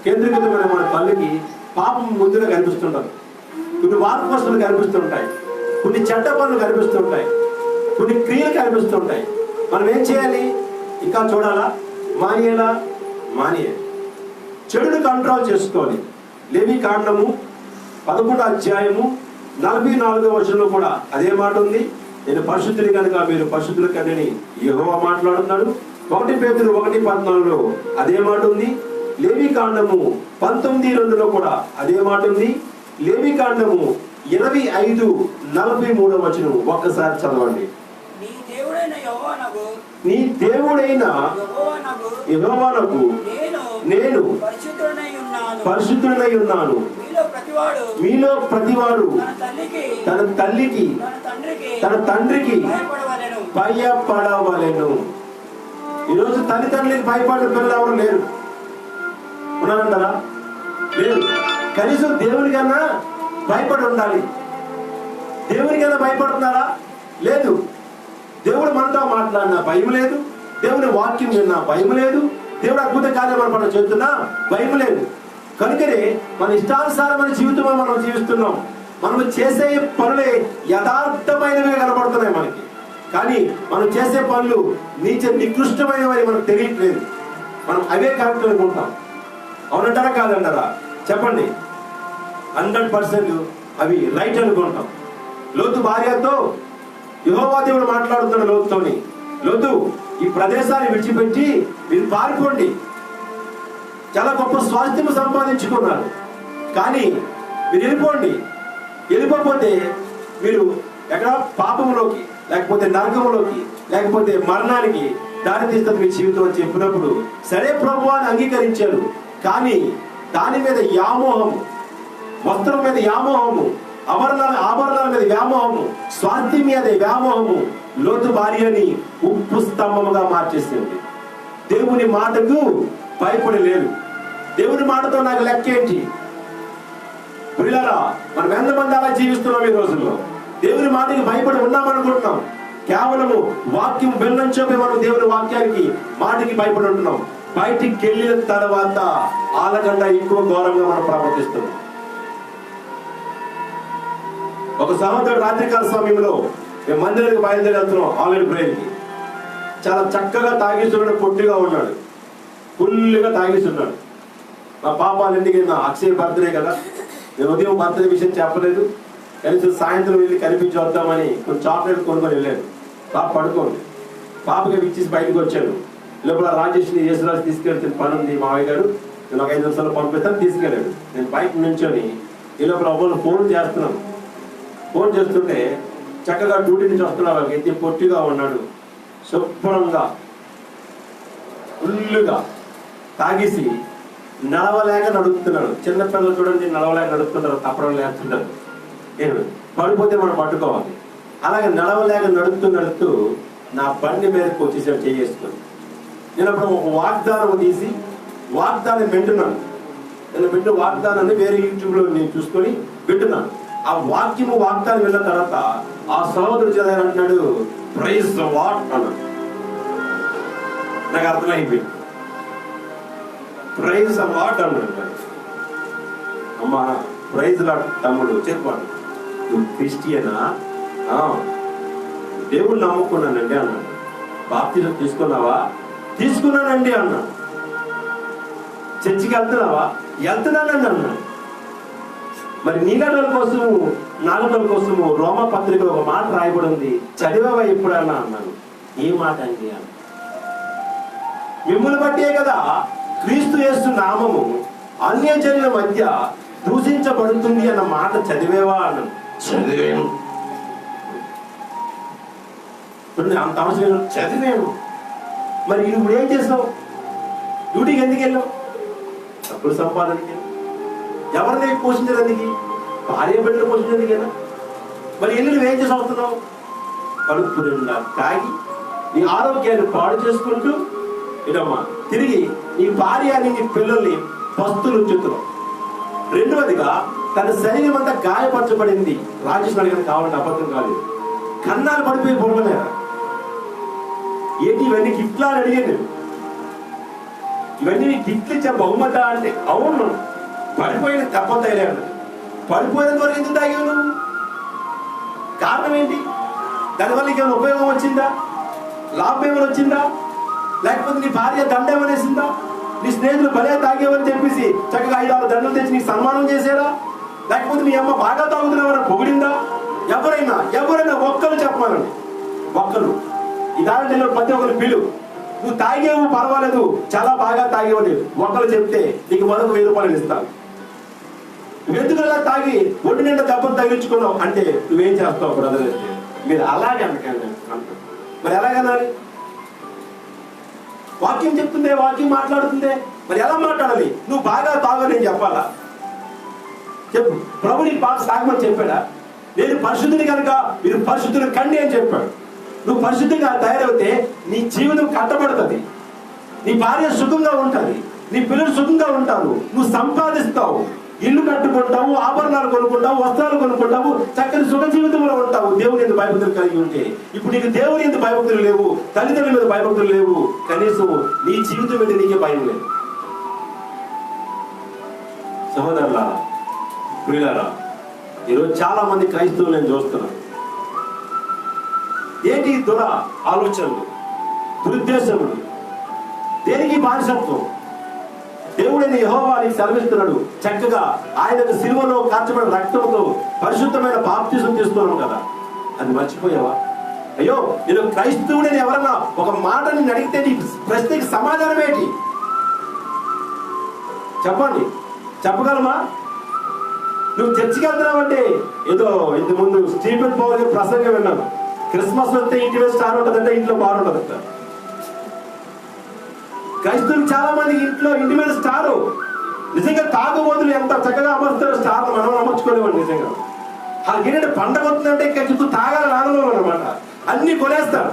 కేంద్రీకృతమైన మన కళ్ళుకి పాపం ముందుగా కనిపిస్తుంటారు. కొన్ని వార్తలు కనిపిస్తుంటాయి, కొన్ని చెడ్డ పనులు కనిపిస్తుంటాయి, కొన్ని క్రియలు కనిపిస్తుంటాయి. మనం ఏం చేయాలి? ఇంకా చూడాలా? మానేయాలా? మానేయాలి. చెడుని కంట్రోల్ చేసుకోవాలి. లేవి కాండము 11వ అధ్యాయము 44వ వచనంలో కూడా అదే మాట ఉంది. నేను పరిశుద్ధుని కనుక మీరు పరిశుద్ధుల కన్నని యెహోవా మాట్లాడుతున్నాడు. 1 పేతురు 1:14లో అదే మాట ఉంది. లేవి కాండము 19:2లో కూడా అదే మాట ఉంది. లేవి కాండము 25:43వ వచనం ఒక్కసారి చదవండి. నీ దేవుడైన యెహోవానకు నేను పరిశుద్ధుడనై ఉన్నాను. మీలో ప్రతివాడు తన తల్లికి తన తండ్రికి భయపడవలెను. ఈరోజు తల్లిదండ్రులకి భయపడిన పిల్లలు ఎవరు లేరు. ఉన్నారంటారా? లేదు. కనీసం దేవునికన్నా భయపడి ఉండాలి. దేవునికన్నా భయపడుతున్నారా? లేదు. దేవుడు మనతో మాట్లాడినా భయం లేదు, దేవుని వాక్యం విన్నా భయం లేదు, దేవుడు అద్భుత కార్యక్రమాలు మనం చెబుతున్నా భయం లేదు. కనుకనే మన ఇష్టానుసారమైన జీవితం మనం జీవిస్తున్నాం. మనం చేసే పనులే యథార్థమైనవి కనబడుతున్నాయి మనకి. కానీ మనం చేసే పనులు నికృష్టమైనవి మనకు తెలియట్లేదు. మనం అవే కరెక్ట్ అనుకుంటాం. అవునంటారా కాదంటారా? చెప్పండి. 100% అవి రైట్ అనుకుంటాం. లోతు భార్యతో యెహోవా దేవుడు మాట్లాడుతున్నాడు లోతుతోని. లోతు, ఈ ప్రదేశాన్ని విడిచిపెట్టి మీరు పారిపోండి. చాలా గొప్ప స్వాస్థ్యం సంపాదించుకున్నారు, కానీ మీరు వెళ్ళిపోండి. వెళ్ళిపోతే మీరు ఎక్కడ పాపంలోకి, లేకపోతే నరకంలోకి, లేకపోతే మరణానికి దారి తీస్తుంది మీ జీవితం అని చెప్పినప్పుడు సరే ప్రభువా అని అంగీకరించారు. కానీ దాని మీద వ్యామోహం, వస్త్రం మీద వ్యామోహము, ఆభరణాల మీద వ్యామోహము, స్వార్థి మీద వ్యామోహము లోతు భార్యని ఉప్పు స్తంభముగా మార్చేసింది. దేవుని మాటకు భయపడి లేదు. దేవుని మాటతో నాకు లెక్కేంటి? పిల్లరా, మనం ఎంతమంది అలా జీవిస్తున్నాం ఈ రోజుల్లో? దేవుని మాటకి భయపడి ఉన్నామనుకుంటున్నాం. కేవలము వాక్యం విన్నంచోపే మనం దేవుని వాక్యానికి మాటకి భయపడి ఉంటున్నాం. బయటికి వెళ్ళిన తర్వాత ఆలకంట ఎక్కువ ఘోరంగా మనం ప్రవర్తిస్తున్నాం. ఒక సహోదరుడు రాత్రికాల సమయంలో మేము మందిరానికి బయలుదేరి వెళ్తున్నాం ఆల్రెడీ ప్రేయర్కి. చాలా చక్కగా తాగిస్తున్నాడు, పొట్టిగా ఉన్నాడు, ఫుల్గా తాగిస్తున్నాడు. మా పాపాలన్నింటికి నా అక్షయ బర్త్డే కదా, నేను ఉదయం బర్త్డే విషయం చెప్పలేదు. కలిసి సాయంత్రం వెళ్ళి కనిపించి వద్దామని కొంచెం చాక్లెట్ కొనుక్కొని వెళ్ళాను. పాప పడుకోండి, పాపకి ఇచ్చేసి బయటకు వచ్చాను. లోపల రాజేష్ని యేసురాజు తీసుకెళ్తే పని ఉంది మావయ్య గారు, నేను ఒక 5 నిమిషాలు పంపిస్తాను తీసుకెళ్ళాడు. నేను బయట నుంచొని ఈ లోపల అవ్వను ఫోన్ చేస్తున్నాను. ఫోన్ చేస్తుంటే చక్కగా డ్యూటీ నుంచి వస్తున్నాడు, ఎత్తి పొట్టిగా ఉన్నాడు, శుభ్రంగా ఫుల్గా తాగేసి నడవలేక నడుపుతున్నాడు. చిన్నపిల్లలు చూడండి, నడవలేక నడుపుతుంటారు, తప్పడం లేకుంటారు. ఏమి పడిపోతే మనం పట్టుకోవాలి. అలాగే నడవలేక నడుపుతూ నా బండి మీదకి వచ్చేసాడు చేసుకొని. నేను అప్పుడు ఒక వాగ్దానం తీసి వాగ్దానం వింటున్నాను. నేను వింటూ వాగ్దానాన్ని వేరే యూట్యూబ్లో నేను చూసుకొని వింటున్నాను. ఆ వాగ్దానం విన్న తర్వాత ఆ సహోదరుడు చదివారంటున్నాడు, ప్రైజ్ ద లార్డ్ అన్నాడు. నాకు అర్థమైపోయింది. ప్రైజ్ ద లార్డ్ అన్నాడు. అమ్మా ప్రైజ్ లార్డ్ తమ్ముడు చెప్పాడు, నువ్వు క్రిస్టియనా? దేవుడు నమ్ముకున్నానండి అన్నాడు. బాప్తిజం తీసుకున్నావా? తీసుకున్నానండి అన్నాడు. చర్చికి వెళ్తున్నావా? వెళ్తున్నానండి అన్నాడు. మరి నీగడల కోసము నాగడల కోసము రోమా పత్రికలో ఒక మాట రాయబడి ఉంది, చదివావా ఎప్పుడన్నా అన్నాను. ఏ మాట అండి అన్న. మిమ్మల్ని బట్టే కదా క్రీస్తు యేసు నామము అన్యజనుల మధ్య దూషించబడుతుంది అన్న మాట చదివేవా అన్నాను. చదివాను. అంత అవసరం చదివాను. మరి ఇప్పుడు ఏం చేసావు? డ్యూటీకి ఎందుకు వెళ్ళావు? డబ్బులు సంపాదనకి. ఎవరిని పోషించడానికి? భార్య బిడ్డలు పోషించడానికేనా? మరి ఇల్లు నువ్వేం చేసి వస్తున్నావు? కడుపు నిండా తాగి నీ ఆరోగ్యాన్ని పాడు చేసుకుంటూ ఇదమ్మా తిరిగి నీ భార్యని నీ పిల్లల్ని పస్తులు ఉంచుతున్నావు. రెండవదిగా తన శరీరం అంతా గాయపరచబడింది. రాజేష్ అడిగిన కావాలంటే అబద్ధం కాలేదు. కన్నాలు పడిపోయి పొడవలేరా? ఏంటి ఇవన్నీ గిఫ్ట్లా అడిగాను. ఇవన్నీ నీకు గిఫ్ట్లు ఇచ్చా బహుమత అంటే అవును. పడిపోయిన తప్పతైలే అన్నది. పడిపోయినంత వరకు ఎందుకు తాగావు నువ్వు? కారణం ఏంటి? దానివల్ల నీకేమైనా ఉపయోగం వచ్చిందా? లాభం ఏమైనా వచ్చిందా? లేకపోతే నీ భార్య దండ ఏమనేసిందా? నీ స్నేహితులు భలే తాగేవని చెప్పేసి చక్కగా 5-6 దండలు తెచ్చి నీకు సన్మానం చేశారా? లేకపోతే నీ అమ్మ బాగా తాగుతున్నావని పొగిడిందా? ఎవరైనా ఒక్కరు చెప్పమనండి. ఒక్కరు ఈ దాంట్లో ప్రతి ఒక్కరు పిలు, నువ్వు తాగేవు పర్వాలేదు, చాలా బాగా తాగేవని ఒక్కరు చెప్తే నీకు మరొక 1000 రూపాయలు ఇస్తాను. ఎందుకలా తాగి ఒంటి నిండా దెబ్బలు తగిలించుకున్నావు అంటే నువ్వేం చేస్తావు బ్రదర్? మీరు అలాగే అంటారు. మరి ఎలాగనాలి? వాక్యం చెప్తుందే, వాక్యం మాట్లాడుతుందే, మరి ఎలా మాట్లాడాలి? నువ్వు బాగా తాగని నేను చెప్పాలా? చెప్పు. ప్రభు నీకు బాగా తాగమని చెప్పాడా? నేను పరిశుద్ధిని కనుక మీరు పరిశుద్ధిని కండి అని చెప్పాడు. నువ్వు పరిశుద్ధిగా తయారవుతే నీ జీవితం కట్టబడుతుంది. నీ భార్య సుఖంగా ఉంటుంది, నీ పిల్లలు సుఖంగా ఉంటారు, నువ్వు సంపాదిస్తావు, ఇల్లు కట్టుకుంటావు, ఆభరణాలు కొనుక్కుంటావు, వస్త్రాలు కొనుక్కుంటావు, చక్కని సుఖ జీవితంలో ఉంటావు. దేవుని ఎందుకు భయభక్తులు కలిగి ఉంటే. ఇప్పుడు నీకు దేవుని ఎందుకు భయభక్తులు లేవు, తల్లిదండ్రుల మీద భయభక్తులు లేవు, కనీసం నీ జీవితం మీద నీకే భయం లేదు. సహోదరులారా, ప్రియులారా, ఈరోజు చాలా మంది క్రైస్తవులు నేను చూస్తున్నాను. ఏంటి దుర ఆలోచనలు, దురుద్దేశములు, దేనికి బానిసత్వం? దేవుడైన యెహోవా నీకు సెలవిస్తున్నాడు, చక్కగా ఆయన సిలువలో కార్చబడిన రక్తంతో పరిశుద్ధమైన బాప్తిజం తీస్తున్నాం కదా, అది మర్చిపోయావా? అయ్యో నేను క్రైస్తవుడని ఎవరన్నా ఒక మాటని అడిగితే నీ ప్రశ్నకి సమాధానం ఏంటి చెప్పండి? చెప్పగలమా? నువ్వు చర్చికి వెళ్తున్నావంటే ఏదో ఇంత ముందు స్టీఫెన్ పౌల్ గారి ప్రసంగం విన్నాను. క్రిస్మస్ వస్తే ఇంటి మీద స్టార్ ఉంటుందంటే ఇంట్లో బార్ ఉంటుందంట. క్రైస్తవులు చాలా మంది ఇంటి మీద స్టారు. నిజంగా తాగుబోతులు ఎంత చక్కగా అమర్చుతారు స్టార్, మనం అమర్చుకోలేమండి. నిజంగా ఏంటంటే పండగ వస్తుందంటే ఇంకా చుట్టూ తాగాలని ఆనందం అనమాట. అన్ని కొనేస్తారు,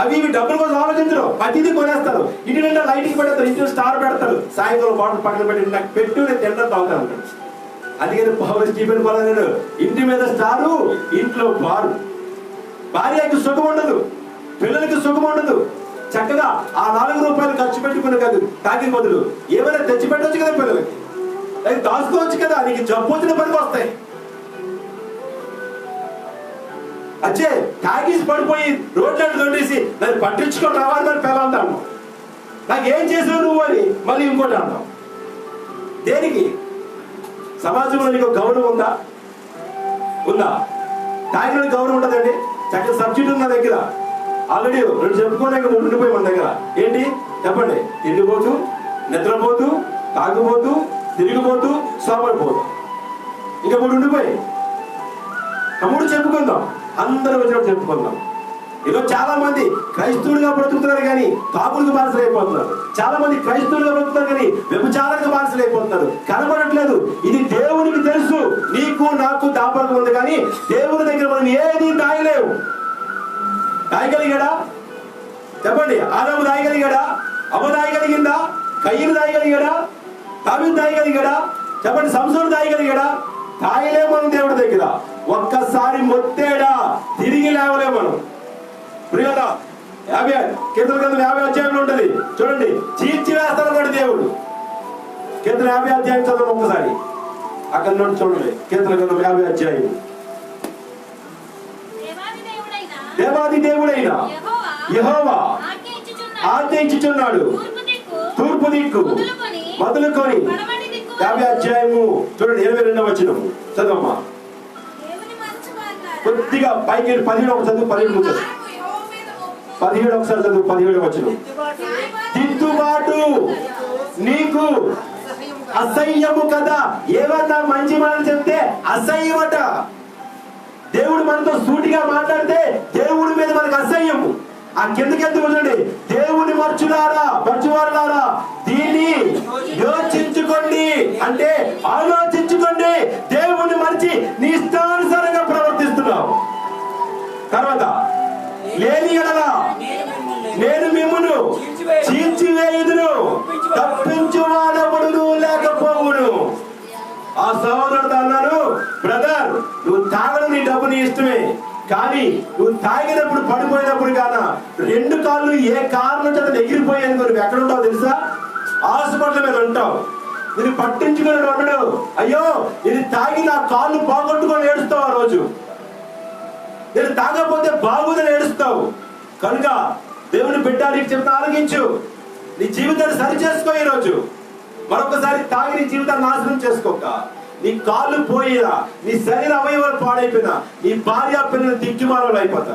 అవి ఇవి డబ్బుల కోసం ఆలోచించరు, ప్రతిదీ కొనేస్తారు. ఇంటి నిండా లైటింగ్ పెడతారు, ఇంటి స్టార్ పెడతారు, సాయంత్రం బాటిల్ పక్కన పెట్టి నాకు పెట్టు నేను తింటాను తాగుతాను అంటాడు. అందుకని పౌలు స్టీఫెన్ పౌల్ అన్నాడు, ఇంటి మీద స్టారు, ఇంట్లో బారు. భార్యకి సుఖం ఉండదు, పిల్లలకి సుఖం ఉండదు. చక్కగా ఆ 4 రూపాయలు ఖర్చు పెట్టుకుని కాదు తాగి బదులు ఏమైనా తెచ్చి పెట్టవచ్చు కదా పిల్లలకి, అది దాచుకోవచ్చు కదా, నీకు జబ్బు వచ్చిన పనికి వస్తాయి. అచ్చే తాగేసి పడిపోయి రోడ్లను దొండేసి నన్ను పట్టించుకొని రావాలి మరి పిల్లలు నాకేం చేసావు నువ్వు అని మళ్ళీ ఇంకోటి అంటాం. దేనికి? సమాజంలో నీకు గౌరవం ఉందా? తాగిన గౌరవం ఉండదండి. చక్కగా సబ్సిడీ ఉన్న దగ్గర ఆల్రెడీ 2 చెప్పుకోవడానికి 3 ఉండిపోయి మన దగ్గర. ఏంటి చెప్పండి? తిండిపోతూ, నిద్రపోతూ, తాగుపోతూ, తిరిగిపోతూ, సోమరిపోతూ, ఇంకా 3 ఉండిపోయి. ఆ 3 చెప్పుకుందాం, అందరూ వచ్చినప్పుడు చెప్పుకుందాం. ఈరోజు చాలా మంది క్రైస్తవులుగా బ్రతుకుతున్నారు కానీ తాగులకు బానిసలు అయిపోతున్నారు. చాలా మంది క్రైస్తవులుగా బ్రతుకుతున్నారు కానీ వ్యభిచారాలకు బానిసలు అయిపోతున్నారు. కనబడట్లేదు. ఇది దేవునికి తెలుసు. నీకు నాకు దాపరికం ఉంది కానీ దేవుని దగ్గర మనం ఏది దాయలేవు. దాయగలిగాడా చెప్పండి? ఆదాము దాయగలిగాడా? అవ్వ దాయగలిగిందా? కయ్యను దాయగలిగాడా? దావీదు దాయగలిగాడా? చెప్పండి. సంసోను దాయగలిగాడా? దాయలేము మనం దేవుడి దగ్గర. ఒక్కసారి మొత్తేడా తిరిగి లేవలేము మనం. ప్రియులారా, 50 కీర్తన గ్రంథం 50 అధ్యాయంలో ఉంటది చూడండి. చీల్చి వేస్తానన్నాడు దేవుడు. కీర్తన 50 అధ్యాయం చదవండి ఒక్కసారి. అక్కడ నుండి చూడండి. కీర్తన గ్రంథం 50 అధ్యాయం. దేవాది దేవుడైన యెహోవా ఆజ్ఞ ఇచ్చుచున్నాడు. తూర్పు దిక్కు మొదలుకొని 50 అధ్యాయము చూడండి 22వ వచనం చదవమ్మా. కొద్దిగా పైకి 17 ఒకటి చదువు. 17 ఒకసారి చదువు. 17వ వచనం. దిద్దుబాటు నీకు అసహ్యము కదా. ఏమన్నా మంచి మాట చెప్తే అసహ్యమట. దేవుడు మనతో సూటిగా మాట్లాడితే దేవుడి మీద మనకు అసహ్యము. ఆ కిందకెందుకు చూడండి. దేవుని మర్చువారులారా దీన్ని యోచించుకోండి అంటే ఆలోచించుకోండి. దేవుని మర్చి నీ ఇష్టానుసారంగా ప్రవర్తిస్తున్నావు. తర్వాత లేని ఎడల నేను మిమ్మును చీల్చివేయుదును, తప్పించువాడెవడును లేకపోవును. ఆ సహోదరుడు అన్నాడు, బ్రదర్ నువ్వు తాగడం నీ డబ్బు నీ ఇష్టమే, కానీ నువ్వు తాగినప్పుడు పడిపోయినప్పుడు కాన 2 కాళ్ళు ఏ కారణం చేత ఎగిరిపోయాను నువ్వు ఎక్కడ ఉంటావు తెలుసా? హాస్పిటల్ మీద ఉంటావు. నేను పట్టించుకుని ఉండడు. అయ్యో ఇది తాగి నా కాళ్ళు బాగొట్టుకొని ఏడుస్తావు. ఆ రోజు నేను తాగకపోతే బాగుందని ఏడుస్తావు. కనుక దేవుని బిడ్డ నీకు చెప్తా, ఆలోచించు. నీ జీవితాన్ని సరి చేసుకో. ఈ రోజు మరొకసారి తాగి నీ జీవితాన్ని నాశనం చేసుకోక. నీ కాళ్ళు పోయినా, నీ శరీర అవయవాలు పాడైపోయినా, నీ భార్య పిల్లలు దిక్కుమాలలో అయిపోతా.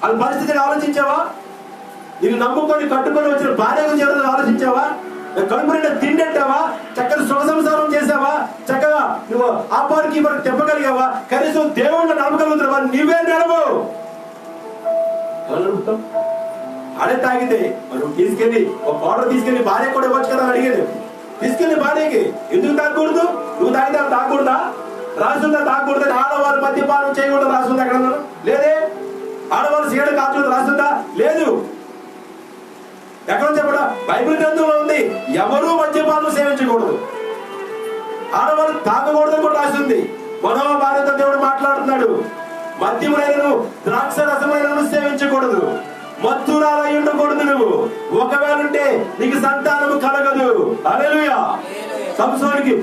వాళ్ళ పరిస్థితిని ఆలోచించావా? నేను నమ్ముకొని కట్టుకొని వచ్చిన భార్య గురించి ఎవరైనా ఆలోచించావా? కడుపు నిండా తిండెట్టావా? చక్కగా సుఖ సంసారం చేసావా? చక్కగా నువ్వు ఆ పారికి ఈ పారికి తెప్పగలిగావా? కనీసం దేవుళ్ళ నమ్మగలుగుతున్నావా? నీవే నడవు. అడే తాగితే మనం తీసుకెళ్ళి ఒక పౌడర్ తీసుకెళ్ళి భార్య కూడా ఇవ్వచ్చు కదా అని అడిగేది. తీసుకెళ్ళి భార్యకి ఎందుకు తాగకూడదు? నువ్వు తాగితే తాగకూడదా? రాసుందా తాగకూడదని? ఆడవాళ్ళు మద్యపానం చేయకూడదు రాసుందా? ఎక్కడ లేదే. ఆడవాళ్ళు సిగరెట్ కాకూడదు రాసుందా? లేదు. ఎక్కడ చెప్పడా? బైబిల్ గ్రంథంలో ఉంది. ఎవరూ మద్యపానం సేవించకూడదు, ఆడవాళ్ళు తాగకూడదని కూడా రాసింది. మనో భార్యతో దేవుడు మాట్లాడుతున్నాడు. మద్యములైనను ద్రాక్ష రసమైనను సేవించకూడదు, మత్తురాలై ఉండకూడదు. నువ్వు ఒకవేళ ఉంటే నీకు సంతానము కలగదు. హల్లెలూయా. సంసోనుకి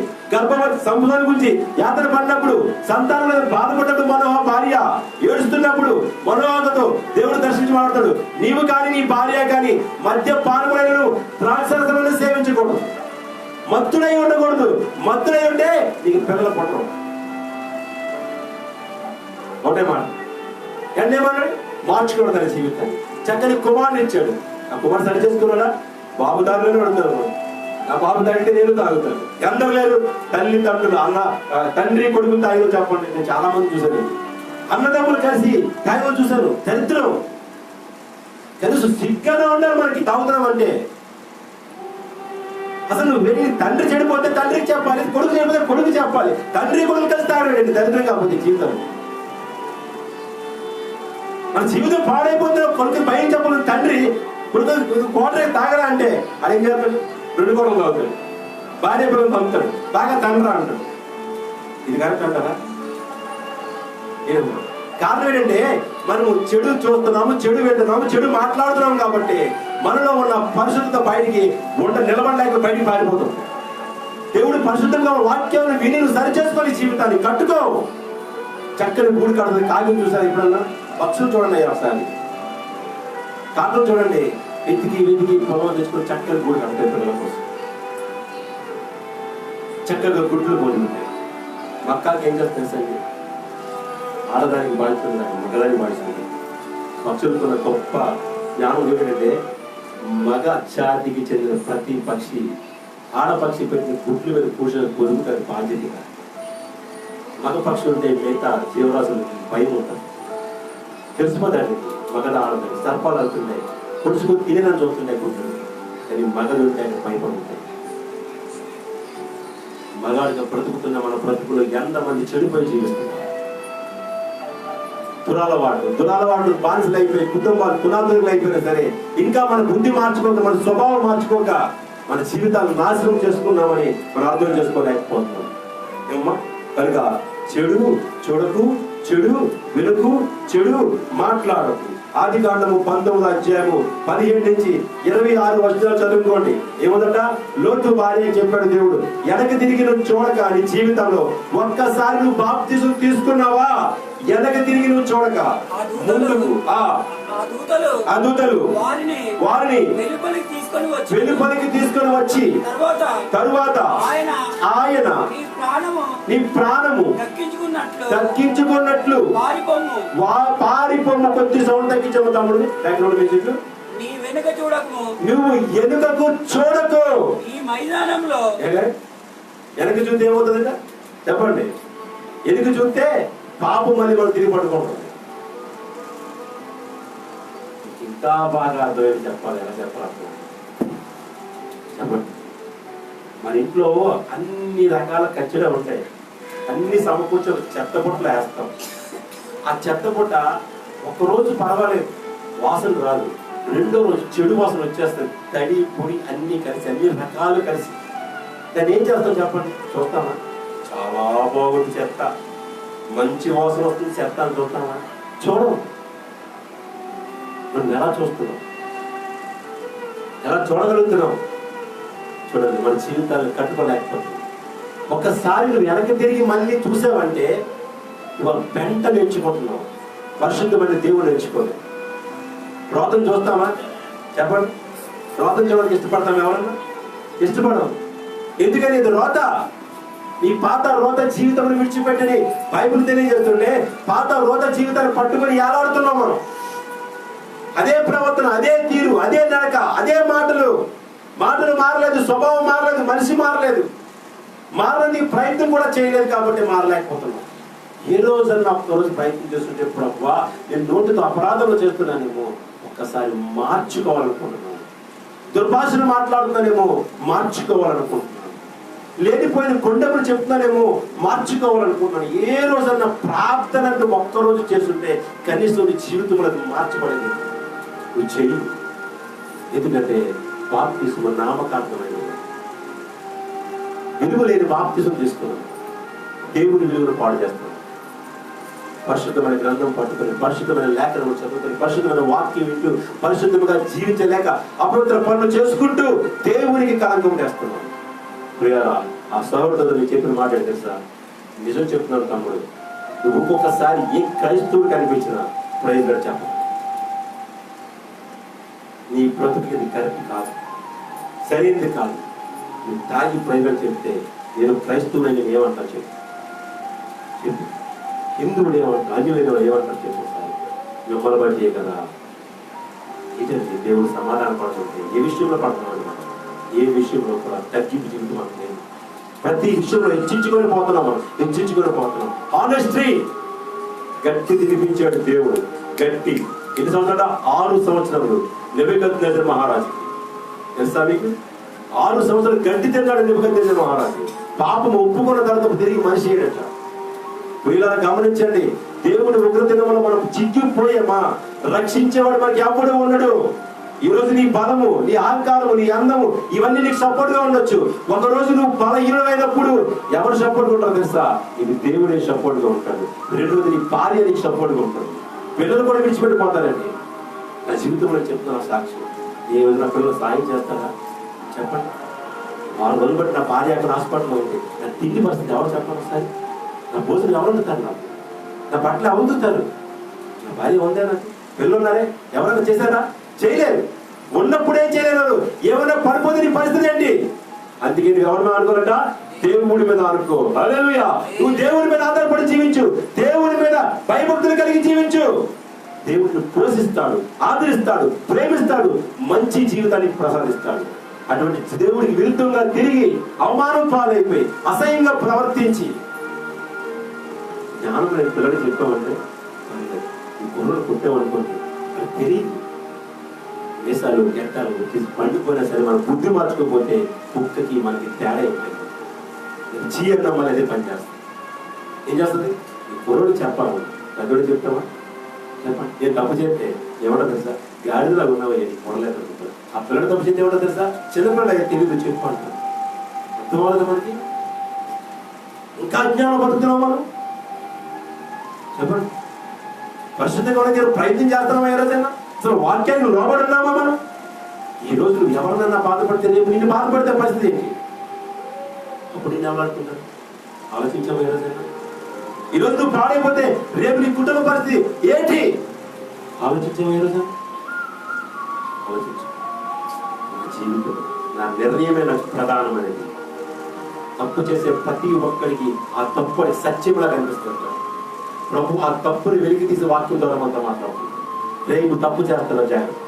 సంసోను గురించి యాత్ర పడినప్పుడు సంతానం బాధపడ్డప్పుడు మనోహ భార్య ఏడుస్తున్నప్పుడు మనోహతో దేవుడు దర్శించి మాట్లాడు. నీవు కానీ నీ భార్య కానీ మద్యపానములను ద్రాక్షరసములను సేవించకూడదు, మత్తుడై ఉండకూడదు. మత్తుడై ఉంటే నీకు పిల్లలు పుట్టరు. ఒకటే మాట ఎండేమన్నాడు? మార్చుకోవడం తన జీవితాన్ని. చక్కని కుమారుని ఇచ్చాడు. ఆ కుమారుడు సరి చేసుకున్నాడా? బాబు దారిలోనే పడుతున్నాడు. ఆ బాబు తాగితే నేను తాగుతాను. అందరు లేరు. తల్లి తండ్రులు తండ్రి కొడుకు తాగిలో చెప్పండి. నేను చాలా మంది చూశాను. అన్నదమ్ములు కలిసి తాగిలో చూశాను. చరిత్రం తెలుసు. సిగ్గానే ఉండాలి మనకి తాగుతున్నాం అంటే. అసలు వెళ్ళి తండ్రి చెడిపోతే తండ్రికి చెప్పాలి, కొడుకు చెడిపోతే కొడుకు చెప్పాలి. తండ్రి కొడుకు కలిసి తాగడండి దరిద్రం కాకపోతే జీవితం. మన జీవితం పాడైపోతే కొడుకు భయం చెప్పాలి. తండ్రి కొడుకు కోటకి తాగరా అంటే అది ఏం చేస్తాడు? 2 కోటలు తాగుతాడు. భార్య పిల్లలు పంపుతాడు. బాగా తండ్రా అంటాడు. ఇది కరెక్ట్ అంటారా? కారణం ఏంటంటే మనము చెడు చూస్తున్నాము, చెడు వింటున్నాము, చెడు మాట్లాడుతున్నాము. కాబట్టి మనలో ఉన్న పరిశుద్ధత బయటికి నిలబడలేక బయటికి పారిపోతాం. దేవుడు పరిశుద్ధంగా వాక్యాలను విని నువ్వు సరి చేసుకొని జీవితాన్ని కట్టుకో. చక్కని గూడు కడుతుంది. కాగితం చూసారు ఎప్పుడన్నా? పక్షులు చూడండి ఒకసారి. కాకులు చూడండి. వెతికి పొలం తెచ్చుకొని చక్కని గూడు కడతాయి పిల్లల కోసం. చక్కగా గుడ్లు పోతుంటాయి. మక్కాకి ఏం చేస్తారు తెలుసండి? ఆడదానికి బాధిస్తుంది, మగదానికి బాధిస్తుంది. పక్షులకున్న గొప్ప జ్ఞానం ఏమిటంటే మగ జాతికి చెందిన ప్రతి పక్షి ఆడపక్షి పెట్టిన గుడ్లు మీద కూర్చొని పొరుగుతారు బాధ్యతగా. మగ పక్షి ఉంటే మిగతా జీవరాశులకి భయం ఉంటుంది. తెలిసిపోతాడు. మగడ ఆడతాయి, సర్పాలు అవుతున్నాయి, పొడుచుకొని తినేదని చూస్తున్నాయి గుడ్లు, కానీ మగలు ఉంటాయి, భయపడుతాయి. మగాడిగా బ్రతుకుతున్న మన బ్రతుకులో ఎంతమంది చెడిపోయి జీవిస్తున్నారు. దురాలవాడు బానిసలు అయిపోయి, కుటుంబాలు పునాదులు అయిపోయినా సరే ఇంకా మన బుద్ధి మార్చుకోక, మన స్వభావం మార్చుకోక మన జీవితాలు నాశనం చేసుకున్నామని మనం అర్థం చేసుకోలేకపోతున్నాం. ఏమమ్మా? కనుక చెడు చూడకు, చెడు వినకు, చెడు మాట్లాడకు. ఆదికాండము 19:15-26 చదువుకోండి. ఏముందట? లోతు భార్య చెప్పాడు దేవుడు, వెనక తిరిగి నువ్వు చూడక నీ జీవితంలో ఒక్కసారి నువ్వు బాప్తిజం తీసుకున్నావా, వెనక తిరిగి నువ్వు చూడక ముందుకు ఆ దూతలు వారిని వెలుపలికి తీసుకొని వచ్చి తరువాత ఆయన నీ ప్రాణము దక్కించుకున్నట్లు పారిపోము. కొద్ది సౌండ్ తగ్గించము తమ్ముడు, బ్యాక్గ్రౌండ్ మ్యూజిక్. నువ్వు వెనుకకు చూడకు. ఈ మైదానంలో వెనక చూస్తే ఏమవుతుందట చెప్పండి? వెనుక చూస్తే పాపం మళ్ళీ వాళ్ళు తిరిగి పట్టుకుంటుంది. ఇంకా బాగా అర్థమైంది చెప్పాలి. ఎలా చెప్పాలి చెప్పండి? మన ఇంట్లో అన్ని రకాల కచ్చడే ఉంటాయి, అన్ని సమకూర్చి చెత్త పుట్టలు వేస్తాం. ఆ చెత్త పుట్ట ఒకరోజు పర్వాలేదు, వాసన రాదు. రెండో రోజు చెడు వాసన వచ్చేస్తుంది. తడి పొడి అన్ని కలిసి, అన్ని రకాలు కలిసి దాన్ని ఏం చేస్తాం చెప్పండి? చూస్తామా? చాలా బాగుంది చెత్త, మంచి వాసన వస్తుంది చెత్త అని చూస్తామా? చూడం. మనం ఎలా చూస్తున్నాం? ఎలా చూడగలుగుతున్నాం? చూడండి, మన జీవితాలను కట్టుకోలేకపోతున్నాం. ఒక్కసారి నువ్వు వెనక్కి తిరిగి మళ్ళీ చూసావంటే ఇవాళ పెంట నేర్చుకుంటున్నావు, పరిశుద్ధమైన దేవుడు నేర్చుకోలేదు. రోతం చూస్తామా చెప్పండి? రోతం చూడడానికి ఇష్టపడతాం ఎవరన్నా? ఇష్టపడవు. ఎందుకని? ఇది రోత. నీ పాత రోత జీవితం విడిచిపెట్టని బైబిల్ తెలియజేస్తుంటే పాత రోత జీవితాన్ని పట్టుకొని ఏలాడుతున్నాం మనం. అదే ప్రవర్తన, అదే తీరు, అదే నడక, అదే మాటలు మారలేదు, స్వభావం మారలేదు, మనిషి మారలేదు. మారని ప్రయత్నం కూడా చేయలేదు కాబట్టి మారలేకపోతున్నాం. ఏ రోజన్నా ఒక్కరోజు ప్రయత్నం చేస్తుంటే ప్రభువా నేను నోటితో అపరాధంలో చేస్తున్నానేమో, ఒక్కసారి మార్చుకోవాలనుకుంటున్నాను. దుర్భాషను మాట్లాడుతున్నానేమో మార్చుకోవాలనుకుంటున్నాను. లేనిపోయిన కొండములు చెప్తున్నానేమో మార్చుకోవాలనుకుంటున్నాను. ఏ రోజన్నా ప్రార్థన ఒక్కరోజు చేస్తుంటే కనీసం నీ జీవితంలో అది మార్చబడేది. నువ్వు చెయ్యి. ఎందుకంటే బాప్తిజం నామకార్థమైన విలువ లేని బాప్తిజం తీసుకున్నాను. దేవుని విలువను పాడు చేస్తున్నాను. పరిశుద్ధమైన గ్రంథం పట్టుకొని, పరిశుద్ధమైన లేఖను చదువుకొని, పరిశుద్ధమైన వాక్యం వింటూ, పరిశుద్ధంగా జీవించలేక అపవిత్ర పనులు చేసుకుంటూ దేవునికి కలంకం చేస్తున్నాను. ప్రియారా, ఆ సహోదరుడు నీకు చెప్పిన మాట తెలుసా? నిజం చెప్తున్నాను తమ్ముడు, నువ్వు ఒక్కొక్కసారి ఏ క్రైస్తవుడు కనిపించినా ప్రైజ్ చెప్ప. నీ బ్రతుకు ఇది కరెక్ట్ కాదు, సరైనది కాదు. నువ్వు తాగి ప్రైజ్ చెప్తే నేను క్రైస్తవుడు నేను ఏమంటాను చెప్పు. హిందువుడు ఏమంటారు, అన్యులైన ఏమంటారు చెప్పు. మిమ్మల్ని బట్టి కదా ఇదండి దేవుడు సమాధానం పడుతుంటే ఏ విషయంలో పడుతున్నాం అనమాట. ఏ విషయంలో కూడా తగ్గింపు జీవితం అంటే ప్రతి విషయంలో హెచ్చించుకొని పోతున్నాం. ఆనెస్టీ గట్టి తినిపించాడు దేవుడు. గట్టి ఎన్ని సంవత్సరాలు? 6 సంవత్సరాలు నెబుకద్నెజర్ మహారాజు. తెలుసా మీకు? 6 సంవత్సరాలు గట్టి తిన్నాడు నెబుకద్నెజర్ మహారాజు. పాపం ఒప్పుకున్న తర్వాత తిరిగి మనిషి అయ్యాడట. వీళ్ళని గమనించండి, దేవుడు ఉగ్రదినంలో మనం చిక్కిపోయామా? రక్షించేవాడు మనకి ఎప్పుడు ఉండడు. ఈ రోజు నీ బలము, నీ అహంకారము, నీ అందము ఇవన్నీ నీకు సపోర్ట్ గా ఉండొచ్చు. ఒక రోజు నువ్వు బలహీనమైనప్పుడు ఎవరు సపోర్ట్ ఉంటారు తెలుసా? ఇది దేవుడే సపోర్ట్ గా ఉంటాడు. రెండోది నీ భార్య నీకు సపోర్ట్ గా ఉంటాడు. పిల్లలు కూడా విడిచిపెట్టిపోతారండి. నా జీవితంలో చెప్తున్నా సాక్షి. ఏ రోజు నా పిల్లలు సాయం చేస్తారా చెప్పండి? 6 రోజులు బట్టి నా భార్య అక్కడ హాస్పిటల్లో ఉంది. నా తిండి పరిస్థితి ఎవరు చెప్పండి ఒకసారి? నా భోజనం ఎవరు అందుతారు? నాకు నా బట్టలు ఎవరు అందుతారు? నా భార్య ఉందా? నాకు పిల్లలు ఉన్నారే? ఎవరైనా చేశారా? చేయలేరు. ఉన్నప్పుడే చేయలేరు. ఏమైనా పడిపోతే నీ పరిస్థితి ఏంటి? అందుకే నువ్వు ఎవరి మీద అనుకోవాలంట? దేవుడి మీద అనుకో. హల్లెలూయా. నువ్వు దేవుడి మీద ఆధారపడి జీవించు. దేవుడి మీద భయభక్తులు కలిగి జీవించు. దేవుడిని పోషిస్తాడు, ఆదరిస్తాడు, ప్రేమిస్తాడు, మంచి జీవితానికి ప్రసాదిస్తాడు. అటువంటి దేవుడికి విరుద్ధంగా తిరిగి అవమానం పాలైపోయి అసహ్యంగా ప్రవర్తించి జ్ఞానం నేను పిల్లలకి చెప్పామంటే ఈ గొర్రెలు పుట్టామనుకోండి అది తెలియదు. వేసాలు గెట్టాలు పండుపోయినా సరే మనం బుద్ధి మార్చుకోకపోతే కుక్కకి మనకి తేడా అయిపోయింది. జీర్ణం అనేది పనిచేస్తుంది. ఏం చేస్తుంది? ఈ గొర్రెలు చెప్పాము, పెద్దోడు చెప్తామా? చెప్పండి. నేను తప్పు చేస్తే ఎవడో తెలుసా? గాడిదలాగా ఉన్నావా? కొనలేదు. ఆ పిల్లడు తప్పు చేస్తే ఎవడో తెలుసా? చిన్నపిల్లగా తెలియదు, చెప్పు అంటారు. అర్థమవుతుంది మనకి. ఇంకా అజ్ఞానం బతుకుతున్నాం మనం. చెప్పండి. పరిశుద్ధంగా ఉండడానికి ప్రయత్నం చేస్తున్నామా? ఏ రోజైనా అసలు వాక్యానికి లోబడి ఉన్నామా మనం? ఈ రోజు నువ్వు ఎవరినన్నా బాధపడితే రేపు నిన్ను బాధపడితే పరిస్థితి ఏంటి? అప్పుడు నేను ఎవరు ఆలోచించాము? ఏ రోజైనా ఈ రోజు నువ్వు పాడైపోతే రేపు నీ కుటుంబ పరిస్థితి ఏంటి? ఆలోచించాము? ఏ రోజైనా ఆలోచించు. నా జీవితం, నా నిర్ణయమే నాకు ప్రధానమైనది. తప్పు చేసే ప్రతి ఒక్కరికి ఆ తప్పు అని సత్యంలా కనిపిస్తుంటాడు. ప్రభు ఆ తప్పుని వెలికి తీసి వాక్యం ద్వారా మనతో మాట్లాడుతుంది. రేపు తప్పు చేస్తున్నా జాగ్రత్త,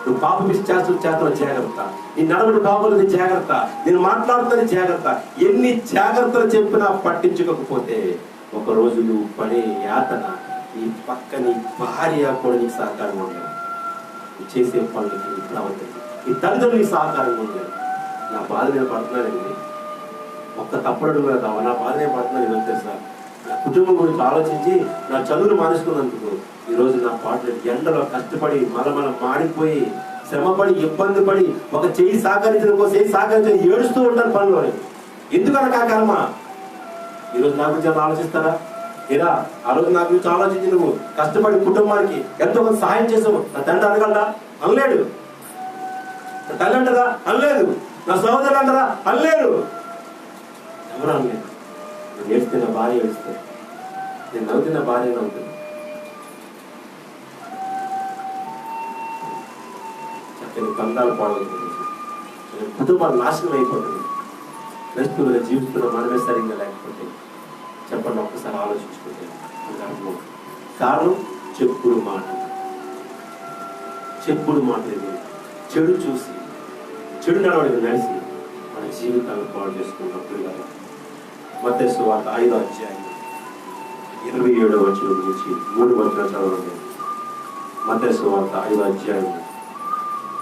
నువ్వు పాప చేస్తున్న జాగ్రత్త, నీ నడవడు బాగున్నది జాగ్రత్త, నేను మాట్లాడుతున్నది జాగ్రత్త. ఎన్ని జాగ్రత్తలు చెప్పినా పట్టించుకోకపోతే ఒకరోజు నువ్వు పడే యాతన నీ పక్కని భార్య కూడా నీకు సహకారంగా ఉండదు. నువ్వు చేసే పనులకి నీ ప్రవర్తన, నీ తల్లిదండ్రులు నీకు సహకారంగా ఉండదు. నా బాధ నేను పడుతున్నానండి, ఒక్క తప్పడు కదా, నా బాధ నేను పడుతున్నాను. ఏమో తెలుసా? నా కుటుంబం గురించి ఆలోచించి నా చదువును మానేసుకున్నందుకు ఈరోజు నా పాటలు ఎండలో కష్టపడి మలమల మాడిపోయి శ్రమపడి ఇబ్బంది పడి ఒక చెయ్యి సహకరించిన ఇంకో చెయ్యి సహకరించిన ఏడుస్తూ ఉంటాను పనిలోని. ఎందుకనక కర్మ? ఈరోజు నా గురించి ఆలోచిస్తారా? ఇలా ఆ రోజు నా గురించి ఆలోచించి నువ్వు కష్టపడి కుటుంబానికి ఎంతో కొంత సహాయం చేసావు. నా తండ్రి అనగలరా? అనలేడు. నా తల్లి అంటారా? అనలేదు. నా సహోదరులు అంటారా? అనలేడు. ఎవరు అనలేదు. నేను ఏడిస్తే నా భార్య ఏడుస్తాను, నేను నవ్వుతే నా భార్య నవ్వుతుంది. చక్కని బంధాలు పాడవుతుంది, కుటుంబాలు నాశనం అయిపోతుంది. క్రైస్తవులుగా జీవిస్తున్న మనమే సరిగ్గా లేకపోతే చెప్పండి, ఒక్కసారి ఆలోచించుకుంటే కారణం చెప్పుడు మాట. చెప్పుడు మాట చెడు చూసి చెడు నడవడికి నడిచి మన జీవితాలను పాడు చేసుకున్నప్పుడు కదా. మత్తయి సువార్త 5వ అధ్యాయం 27వ వచనం నుంచి 3 వచనాలు చదవండి. మత్తయి సువార్త 5వ అధ్యాయం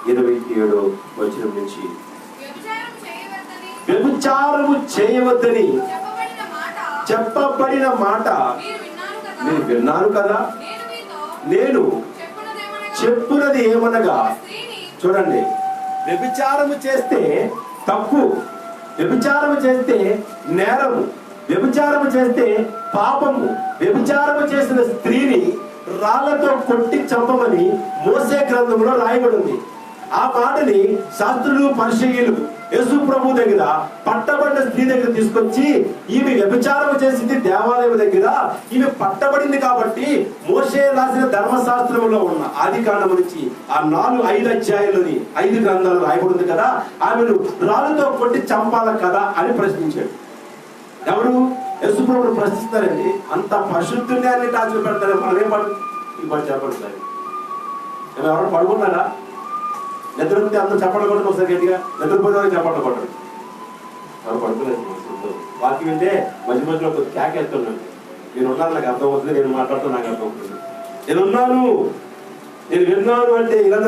27వ వచనం నుంచి వ్యభిచారము చేయవద్దని చెప్పబడిన మాట మీరు విన్నారు కదా. నేను చెప్పున్నది ఏమనగా, చూడండి, వ్యభిచారము చేస్తే తప్పు, వ్యభిచారము చేస్తే నేరము, వ్యభిచారము చేస్తే పాపము, వ్యభిచారము చేసిన స్త్రీని రాళ్లతో కొట్టి చంపమని మోసే గ్రంథంలో రాయబడి ఉంది. ఆ మాటని శాస్త్రులు పరిచయులు యేసు ప్రభు దగ్గర పట్టబడిన స్త్రీ దగ్గర తీసుకొచ్చి ఈమె వ్యభిచారం చేసింది దేవాలయం దగ్గర, ఈమె పట్టబడింది కాబట్టి మోషే రాసిన ధర్మశాస్త్రంలో ఉన్న ఆది కాండం నుంచి ఆ 5 అధ్యాయాలని 5 గ్రంథాలు రాయబడింది కదా, ఆమెను రాళ్ళతో కొట్టి చంపాల కదా అని ప్రశ్నించాడు. ఎవరు? యేసు ప్రభువును ప్రశ్నిస్తారండి. అంత పరిశుద్ధుని అన్ని టార్చర్ పెడతారు. మనం ఏం పడు చెప్పండి సార్, ఎవరు పడుకున్నారా? నిద్రపోతే అందరూ చప్పట్లు కొట్టడం ఒకసారి గట్టిగా, నిద్రపోతే చప్పట్లు కొట్టడం. ఎవరు పడుకోలేదు. వాక్యం వింటే మధ్య మధ్యలో ఒక క్యాక్ వేస్తున్నాను. నేను ఉన్నాను, నాకు అర్థం అవుతుంది, నేను మాట్లాడుతూ నాకు అర్థం అవుతుంది. నేను ఉన్నాను, నేను విన్నాను అంటే ఇలా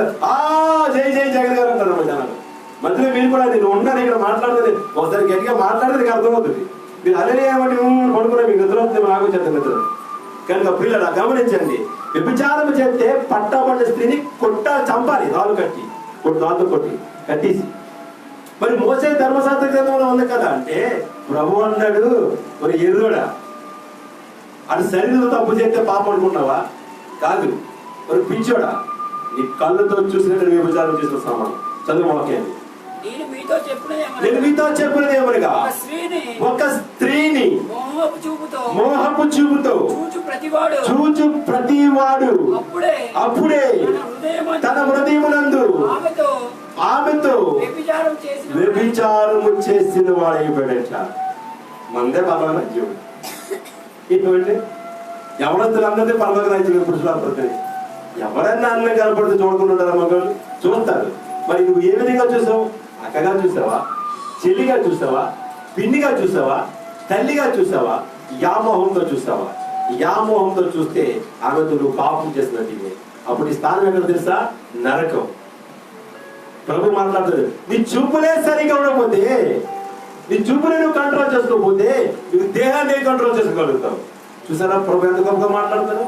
జై జై జగన్ గారు అంటారు జనాలు. మధ్యలో మీరు కూడా నేను ఉన్నాను ఇక్కడ మాట్లాడుతుంది ఒకసారి గట్టిగా మాట్లాడితే నీకు అర్థం అవుతుంది. మీరు అదే ఏమంటే పడుకున్నా మీకు నిద్ర వస్తుంది, నాకు చేద్దాం నిద్ర. కనుక పిల్లలు గమనించండి, వ్యభిచారం చేస్తే పట్టబడిన స్త్రీని చంపాలి, రాళ్ళు కట్టి రాళ్ళతో కొట్టి కట్టేసి. మరి మోసే ధర్మశాస్త్ర గ్రంథంలో ఉంది కదా అంటే ప్రభు అన్నాడు, మరి ఎరుడా అది శరీరంతో తప్పు చేస్తే పాపం అనుకుంటున్నావా? కాదు. మరి పిచ్చోడా, నీ కళ్ళతో చూసినట్టు వ్యభిచారం చేసిన సమానం. చదువు వాక్యాన్ని. నేను మీతో చెప్పినది ఏమనగా, ఒక స్త్రీని మోహపు చూపుతో చూచు ప్రతివాడు అప్పుడే తన హృదయమునందు ఆమెతో వ్యభిచారము చేసిన వాడైపోయాడట. మందే పర్వాల రాజ్యం. ఏంటంటే ఎవరందరినీ పర్వాల రాజ్యం పురుషులు ఎవరైనా అన్నం కనపడితే చూడకుండా మగవాళ్ళు చూస్తారు. మరి నువ్వు ఏ విధంగా చూసావు? అక్కగా చూసావా? చెల్లిగా చూసావా? పిన్నిగా చూసావా? తల్లిగా చూసావా? యామోహంతో చూసావా? వ్యామోహంతో చూస్తే ఆమెతో నువ్వు పాపం చేసినట్టు. అప్పుడు ఈ స్థానం ఎక్కడ తెలుసా? నరకం. ప్రభు మాట్లాడుతాడు, నీ చూపులే సరిగా ఉండకపోతే, నీ చూపులే నువ్వు కంట్రోల్ చేసుకోకపోతే నువ్వు దేహాన్ని కంట్రోల్ చేసుకోగలుగుతావు. చూసారా ప్రభు ఎంత గొప్పగా మాట్లాడతాడు?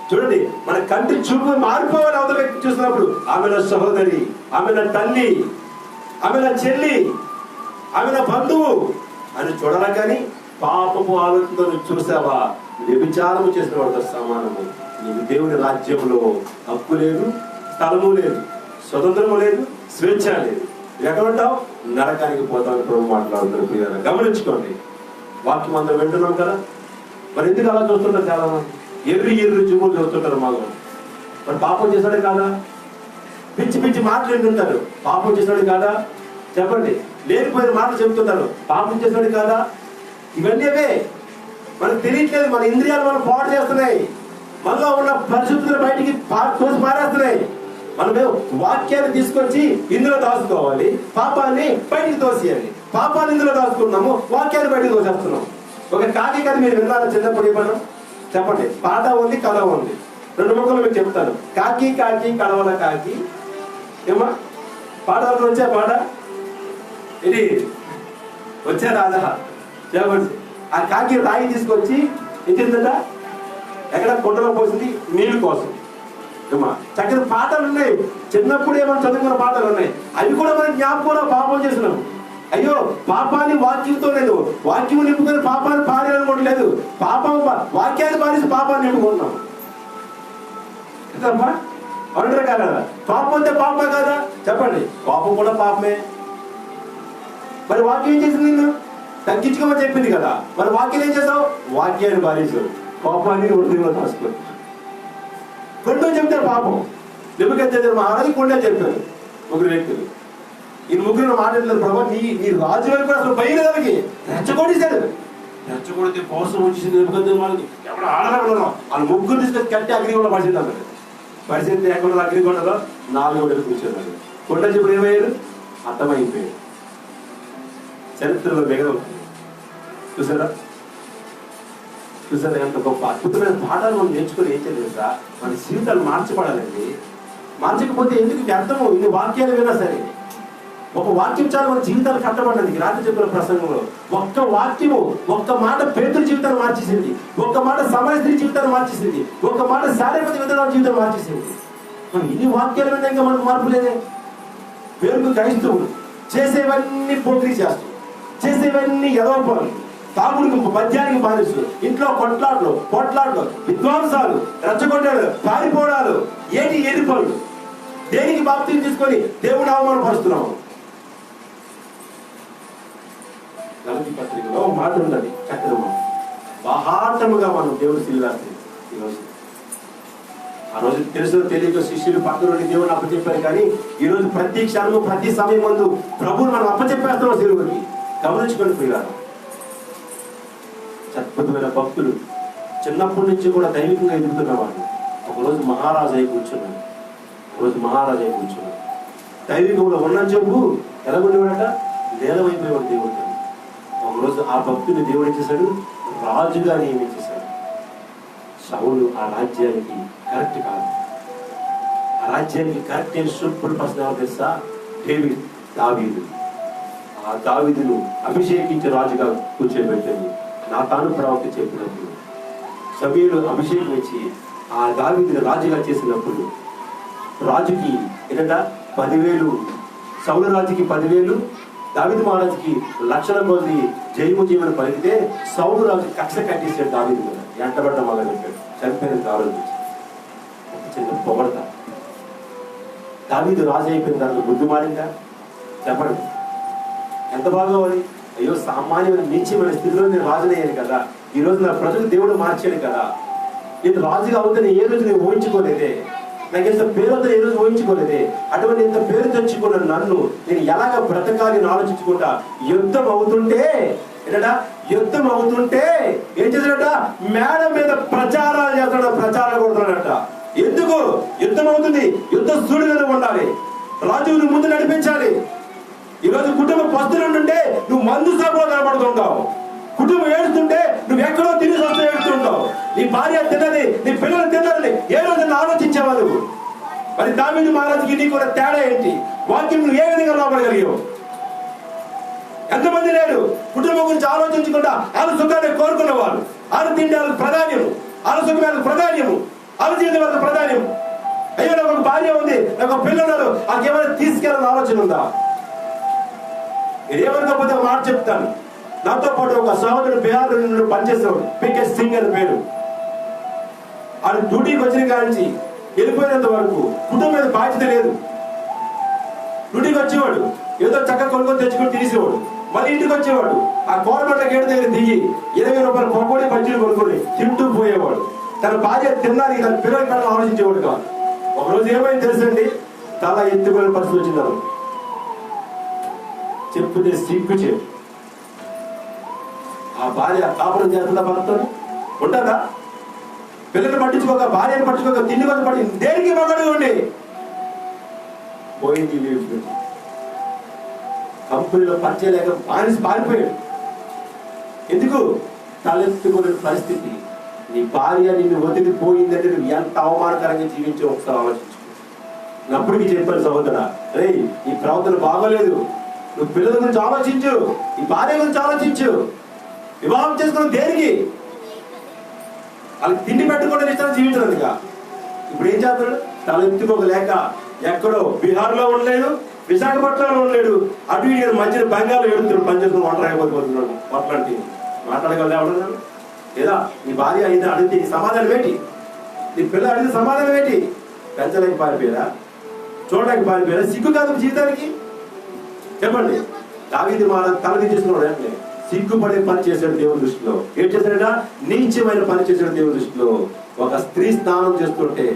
చూడండి, మన కంటి చూపు మారిపోవాలి. అవతల వ్యక్తి చూసినప్పుడు ఆమె నా సహోదరి, ఆమె నా తల్లి, ఆమె నా చెల్లి, ఆమె నా బంధువు అని చూడాలా. కానీ పాపపు ఆలోచనతో నువ్వు చూసావా, వ్యభిచారము చేసిన వాడితో సమానము. నీకు దేవుని రాజ్యంలో హక్కు లేదు, స్థలము లేదు, స్వతంత్రము లేదు, స్వేచ్ఛ లేదు. ఎక్కడ ఉంటావు? నరకానికి పోతామని ప్రభు మాట్లాడుతున్నారు. ప్రియులారా గమనించుకోండి. వాక్యం అందరూ వింటున్నాం కదా, మరి ఎందుకు అలా చూస్తుంటారు? చాలా మంది ఎర్రి చూపులు చూస్తుంటారు. మాకు మరి పాపం చేశాడే కాదా? పిచ్చి పిచ్చి మాటలు వింటుంటారు. పాపం చేశాడు కాదా? చెప్పండి. లేనిపోయిన మాటలు చెబుతుంటారు. పాపం చేశాడు కాదా? ఇవన్నీ అవే మనకు తెలియట్లేదు. మన ఇంద్రియాలు మనం పాడు చేస్తున్నాయి. మనలో ఉన్న పరిశుద్ధులు బయటికి తోసి పారేస్తున్నాయి. మనమే వాక్యాన్ని తీసుకొచ్చి ఇందులో దాచుకోవాలి, పాపాన్ని బయటికి తోసేయాలి. పాపాన్ని ఇందులో దాచుకున్నాము, వాక్యాన్ని బయటికి తోసేస్తున్నాం. ఒక కాకి కథ మీరు విన్నారా? చిన్నప్పుడు ఏమన్నా చెప్పండి. పాట ఉంది, కథ ఉంది. 2 ముక్కలు మీకు చెప్తాను. కాకి కాకి కడవల కాకి. ఏమా పాట వచ్చా? పాట ఇది వచ్చా రాదా? చెప్పండి. ఆ కాకి రాయి తీసుకొచ్చి ఏం చేసిందట? ఎక్కడ కొండలో పోసింది? నీళ్ళు కోసం. ఏమా చక్కని పాటలు ఉన్నాయి. చిన్నప్పుడు ఏమన్నా చదువుకున్న పాటలు ఉన్నాయి. అవి కూడా మనం జ్ఞాపకంలో పాపం చేసినాం. అయ్యో పాపాన్ని వాక్యంతో లేదు, వాక్యం నింపుకొని పాపాన్ని పారేయాలనుకోవట్లేదు. పాపం వాక్యాన్ని పారేసి పాపాన్ని నింపుకుంటున్నాం. అవునరా కాదా? పాపం అంటే పాపమే కాదా? చెప్పండి. పాపం కూడా పాపమే. మరి వాక్యం ఏం చేసింది? నిన్ను తగ్గించుకోమని చెప్పింది కదా. మరి వాక్యం ఏం చేసావు? వాక్యాన్ని పారేసావు, పాపాన్ని హృదయంలో దాచుకో. కొండ చెప్తారు పాపం. నిమ్మకెత్తారు మహారాజు, కొండ చెప్తారు 3 వ్యక్తులు. ఈ 3 మాట్లాడలేదు. ప్రభావ నీ రాజు వైపు అసలు బయలుదేరికి రెచ్చగొట్టేశాడు. రెచ్చగొడితే కోసం వచ్చేసింది. వాళ్ళకి ఎవరు ఆడగలరు? వాళ్ళు 3 తీసుకొచ్చి కట్టి అగ్నిగొండ పడిచింది. పడిచింది ఎక్కడ? అగ్నిగొండలో 4 గంటలు కూర్చున్నాడు. కొండ చెప్పుడు ఏమయ్యాడు? అర్థమైపోయాడు. చరిత్రలో మిగలవుతుంది. చూసారా ఎంత గొప్ప అద్భుతమైన పాఠాలు మనం నేర్చుకుని ఏం తెలుసా? మన జీవితాలు మార్చబడాలండి. మార్చకపోతే ఎందుకు వ్యర్థము? ఇన్ని వాక్యాలు వినా సరే, ఒక వాక్యం చాలు మన జీవితాలు కట్టబడినది. రాత్రి చెప్పిన ప్రసంగంలో ఒక్క వాక్యము, ఒక్క మాట పేతురు జీవితాన్ని మార్చేసింది, ఒక్క మాట సమరస్త్రీ జీవితాన్ని మార్చేసింది, ఒక్క మాట శారీరక విధానాల జీవితం మార్చేసింది. మనం ఇన్ని వాక్యాలు విన్నా ఇంకా మనకు మార్పు లేదే. పేరుకు క్రైస్తవులు చేసేవన్నీ పోకిరీ చేస్తాం, చేసేవన్నీ ఎదవపనులు, తాగుడికి మద్యానికి బానిసు, ఇంట్లో కొట్లాట్లు, విద్వాంసాలు, రెచ్చగొట్టాలు, పారిపోవడాలు, ఏది పనులు. దేనికి బాప్తీసం తీసుకొని దేవుడు అవమానపరుస్తున్నాము? గలతీ పత్రికలో మాట ఉన్నది చక్కగా. బాహాటముగా మనం దేవుడు శిల్లాసి. ఈరోజు ఆ రోజు తెలుసు తెలియక శిష్యులు పక్కన దేవుని అప్పచెప్పారు. కానీ ఈరోజు ప్రతి క్షణము ప్రతి సమయం ముందు ప్రభువుని మనం అప్పచెప్పేస్తున్నాం శిలువకి. గమనించుకొని పోయారు. అద్భుతమైన భక్తులు చిన్నప్పటి నుంచి కూడా దైవికంగా ఎదుగుతున్న వాళ్ళు ఒకరోజు మహారాజు అయి కూర్చున్నాడు. దైవికంలో ఉన్న చెప్పు ఎలాగొండేవాడట? లీలమైపోయేవాడు దేవుడు. ఒకరోజు ఆ భక్తుని దేవుడు ఏం చేశాడు? రాజుగా నియమించేశాడు. సౌలు ఆ రాజ్యానికి కరెక్ట్ కాదు. ఆ రాజ్యానికి కరెక్ట్ అయిన సూపర్ పర్సన్ ఎవరు తెలుసా? దావీదు. ఆ దావీదును అభిషేకించి రాజుగా కూర్చోబెట్టాడు. నాతాను ప్రవక్త చెప్పినప్పుడు సమూయేలు అభిషేకం ఇచ్చి ఆ దావీదుని రాజుగా చేసినప్పుడు రాజుకి ఏంటంట 10,000, సౌలు రాజుకి 10,000, దావీదు మహారాజుకి 1,00,000 మంది జయమని పలికితే సౌలు రాజు కక్ష కట్టేసాడు దావీదు మీద. ఎంటబడ్డ మొదలుపెట్టాడు. చనిపోయిన ఆలోచించి చిన్న పొగడత. దావీదు రాజు అయిపోయిన దాంట్లో బుద్ధి మారిందా? చెప్పండి. ఎంత బాగోవాలి? అయ్యో సామాన్యమైన నీచమైన స్థితిలో నేను రాజునయ్యాను కదా. ఈ రోజు నా ప్రజలు దేవుడు మార్చాడు కదా. నేను రాజుగా అవుతాను ఏ రోజు నేను ఊహించుకోలేదే. నాకు ఇంత పేరు అవుతాను ఏ రోజు ఊహించుకోలేదే. అటువంటి ఇంత పేరు తెచ్చుకున్న నన్ను నేను ఎలాగ బ్రతకాలి అని ఆలోచించుకుంటా యుద్ధం అవుతుంటే ఏం చేశాడట? మేడ మీద ప్రచారాలు చేస్తాడు, ప్రచారాలు కొడుతున్నాడట. ఎందుకు? యుద్ధం అవుతుంది, యుద్ధ సూడిగా ఉండాలి, రాజుని ముందు నడిపించాలి. ఈరోజు కుటుంబ పస్తులు ఉంటే నువ్వు మందు సభలో కనబడుతుంటావు, కుటుంబం ఏడుస్తుంటే నువ్వు ఎక్కడో తిరిగి వస్తూ ఏడుస్తుంటావు. నీ భార్య తిన్నది, నీ పిల్లలు తిన్నది ఏ రోజున ఆలోచించావా నువ్వు? మరి దావీదు మహారాజుకి నీకు కూడా తేడా ఏంటి? వాక్యం నువ్వు ఏ విధంగా లోపడగలిగావు? ఎంతమంది లేరు కుటుంబం గురించి ఆలోచించకుండా వాళ్ళ సుఖాన్ని కోరుకున్నవారు. వాళ్ళ తిండి వాళ్ళకి ప్రాధాన్యము, వాళ్ళ సుఖం వాళ్ళకి ప్రాధాన్యము, వాళ్ళ జీవితం వాళ్ళకి ప్రాధాన్యం. అయ్యో నాకు ఒక భార్య ఉంది, నాకు ఒక పిల్లలు ఉన్నారు, వాళ్ళకి ఏమైనా తీసుకెళ్ళాలని ఆలోచన ఉందా? ఏమనుకోకపోతే ఒక మాట చెప్తాను. నాతో పాటు ఒక సహోదరుడు బిహార్ నుండి పనిచేసేవాడు, పికే సింగ్ అని పేరు. ఆయన డ్యూటీకి వచ్చిన కానించి వెళ్ళిపోయినంత వరకు కుటుంబం మీద బాధ్యత లేదు. డ్యూటీకి వచ్చేవాడు, ఏదో చక్కగా కొనుక్కొని తెచ్చుకొని తీసేవాడు, మళ్ళీ ఇంటికి వచ్చేవాడు. ఆ కోరమంట గేటు దగ్గర దిగి 20 రూపాయలు పకోడీ బజ్జీలు కొనుక్కొని తింటూ పోయేవాడు. తన భార్య తిన్నానికి తన పిల్లల కన్నా ఆలోచించేవాడు కాదు. ఒకరోజు ఏమైంది తెలుసండి, తల ఎత్తుకునే పరిస్థితి వచ్చిందారు. చెప్పుతే సిగ్గు చెప్పు. ఆ భార్య కాపురం చేస్తుందా? భర్తతో ఉంటుందా? పిల్లలు పట్టించుకోక, భార్యను పట్టించుకోక, తిండి కొంచెం పట్టి దేనికి మగడు ఉండి పోయింది. కంపెనీలో పనిచేయలేక పారిపోయాడు. ఎందుకు? తలెత్తుకునే పరిస్థితి. నీ భార్య నిన్ను వదిలిపోయిందంటే నువ్వు ఎంత అవమానకరంగా జీవించో ఒకసారి ఆలోచించు. అప్పటికి చెప్పాను సహోదరా, రే ఈ ప్రవర్తన బాగోలేదు, నువ్వు పిల్లల గురించి ఆలోచించు, ఈ భార్య గురించి ఆలోచించు. వివాహం చేసుకున్న దేనికి? వాళ్ళకి తిండి పెట్టుకోవడం ఇష్టం, జీవించడానికి. ఇప్పుడు ఏం చేస్తాడు? తలెత్తుకోలేక ఎక్కడో బీహార్లో ఉండలేడు, విశాఖపట్నంలో ఉండలేడు, అటు ఇటు మధ్యన బెంగాల్లో ఏడుతాడు, పనిచేస్తున్న వంట అయిపోతున్నాడు. మాట్లాడగలదు ఎవడన్నాడు? లేదా నీ భార్య అయితే అడిగితే సమాధానం ఏంటి? నీ పిల్ల అడిగితే సమాధానం ఏంటి? పెంచడానికి పారిపోయారా? చూడడానికి పారిపోయారా? సిగ్గు కాదు జీవితానికి? చెప్పండి. దావీదు మహారాజు తల దించేస్తున్నాడు. అంటే సిగ్గుపడే పని చేశాడు దేవుని దృష్టిలో. ఏం చేశాడట? నీచమైన పని చేశాడు దేవుని దృష్టిలో. ఒక స్త్రీ స్నానం చేస్తుంటే,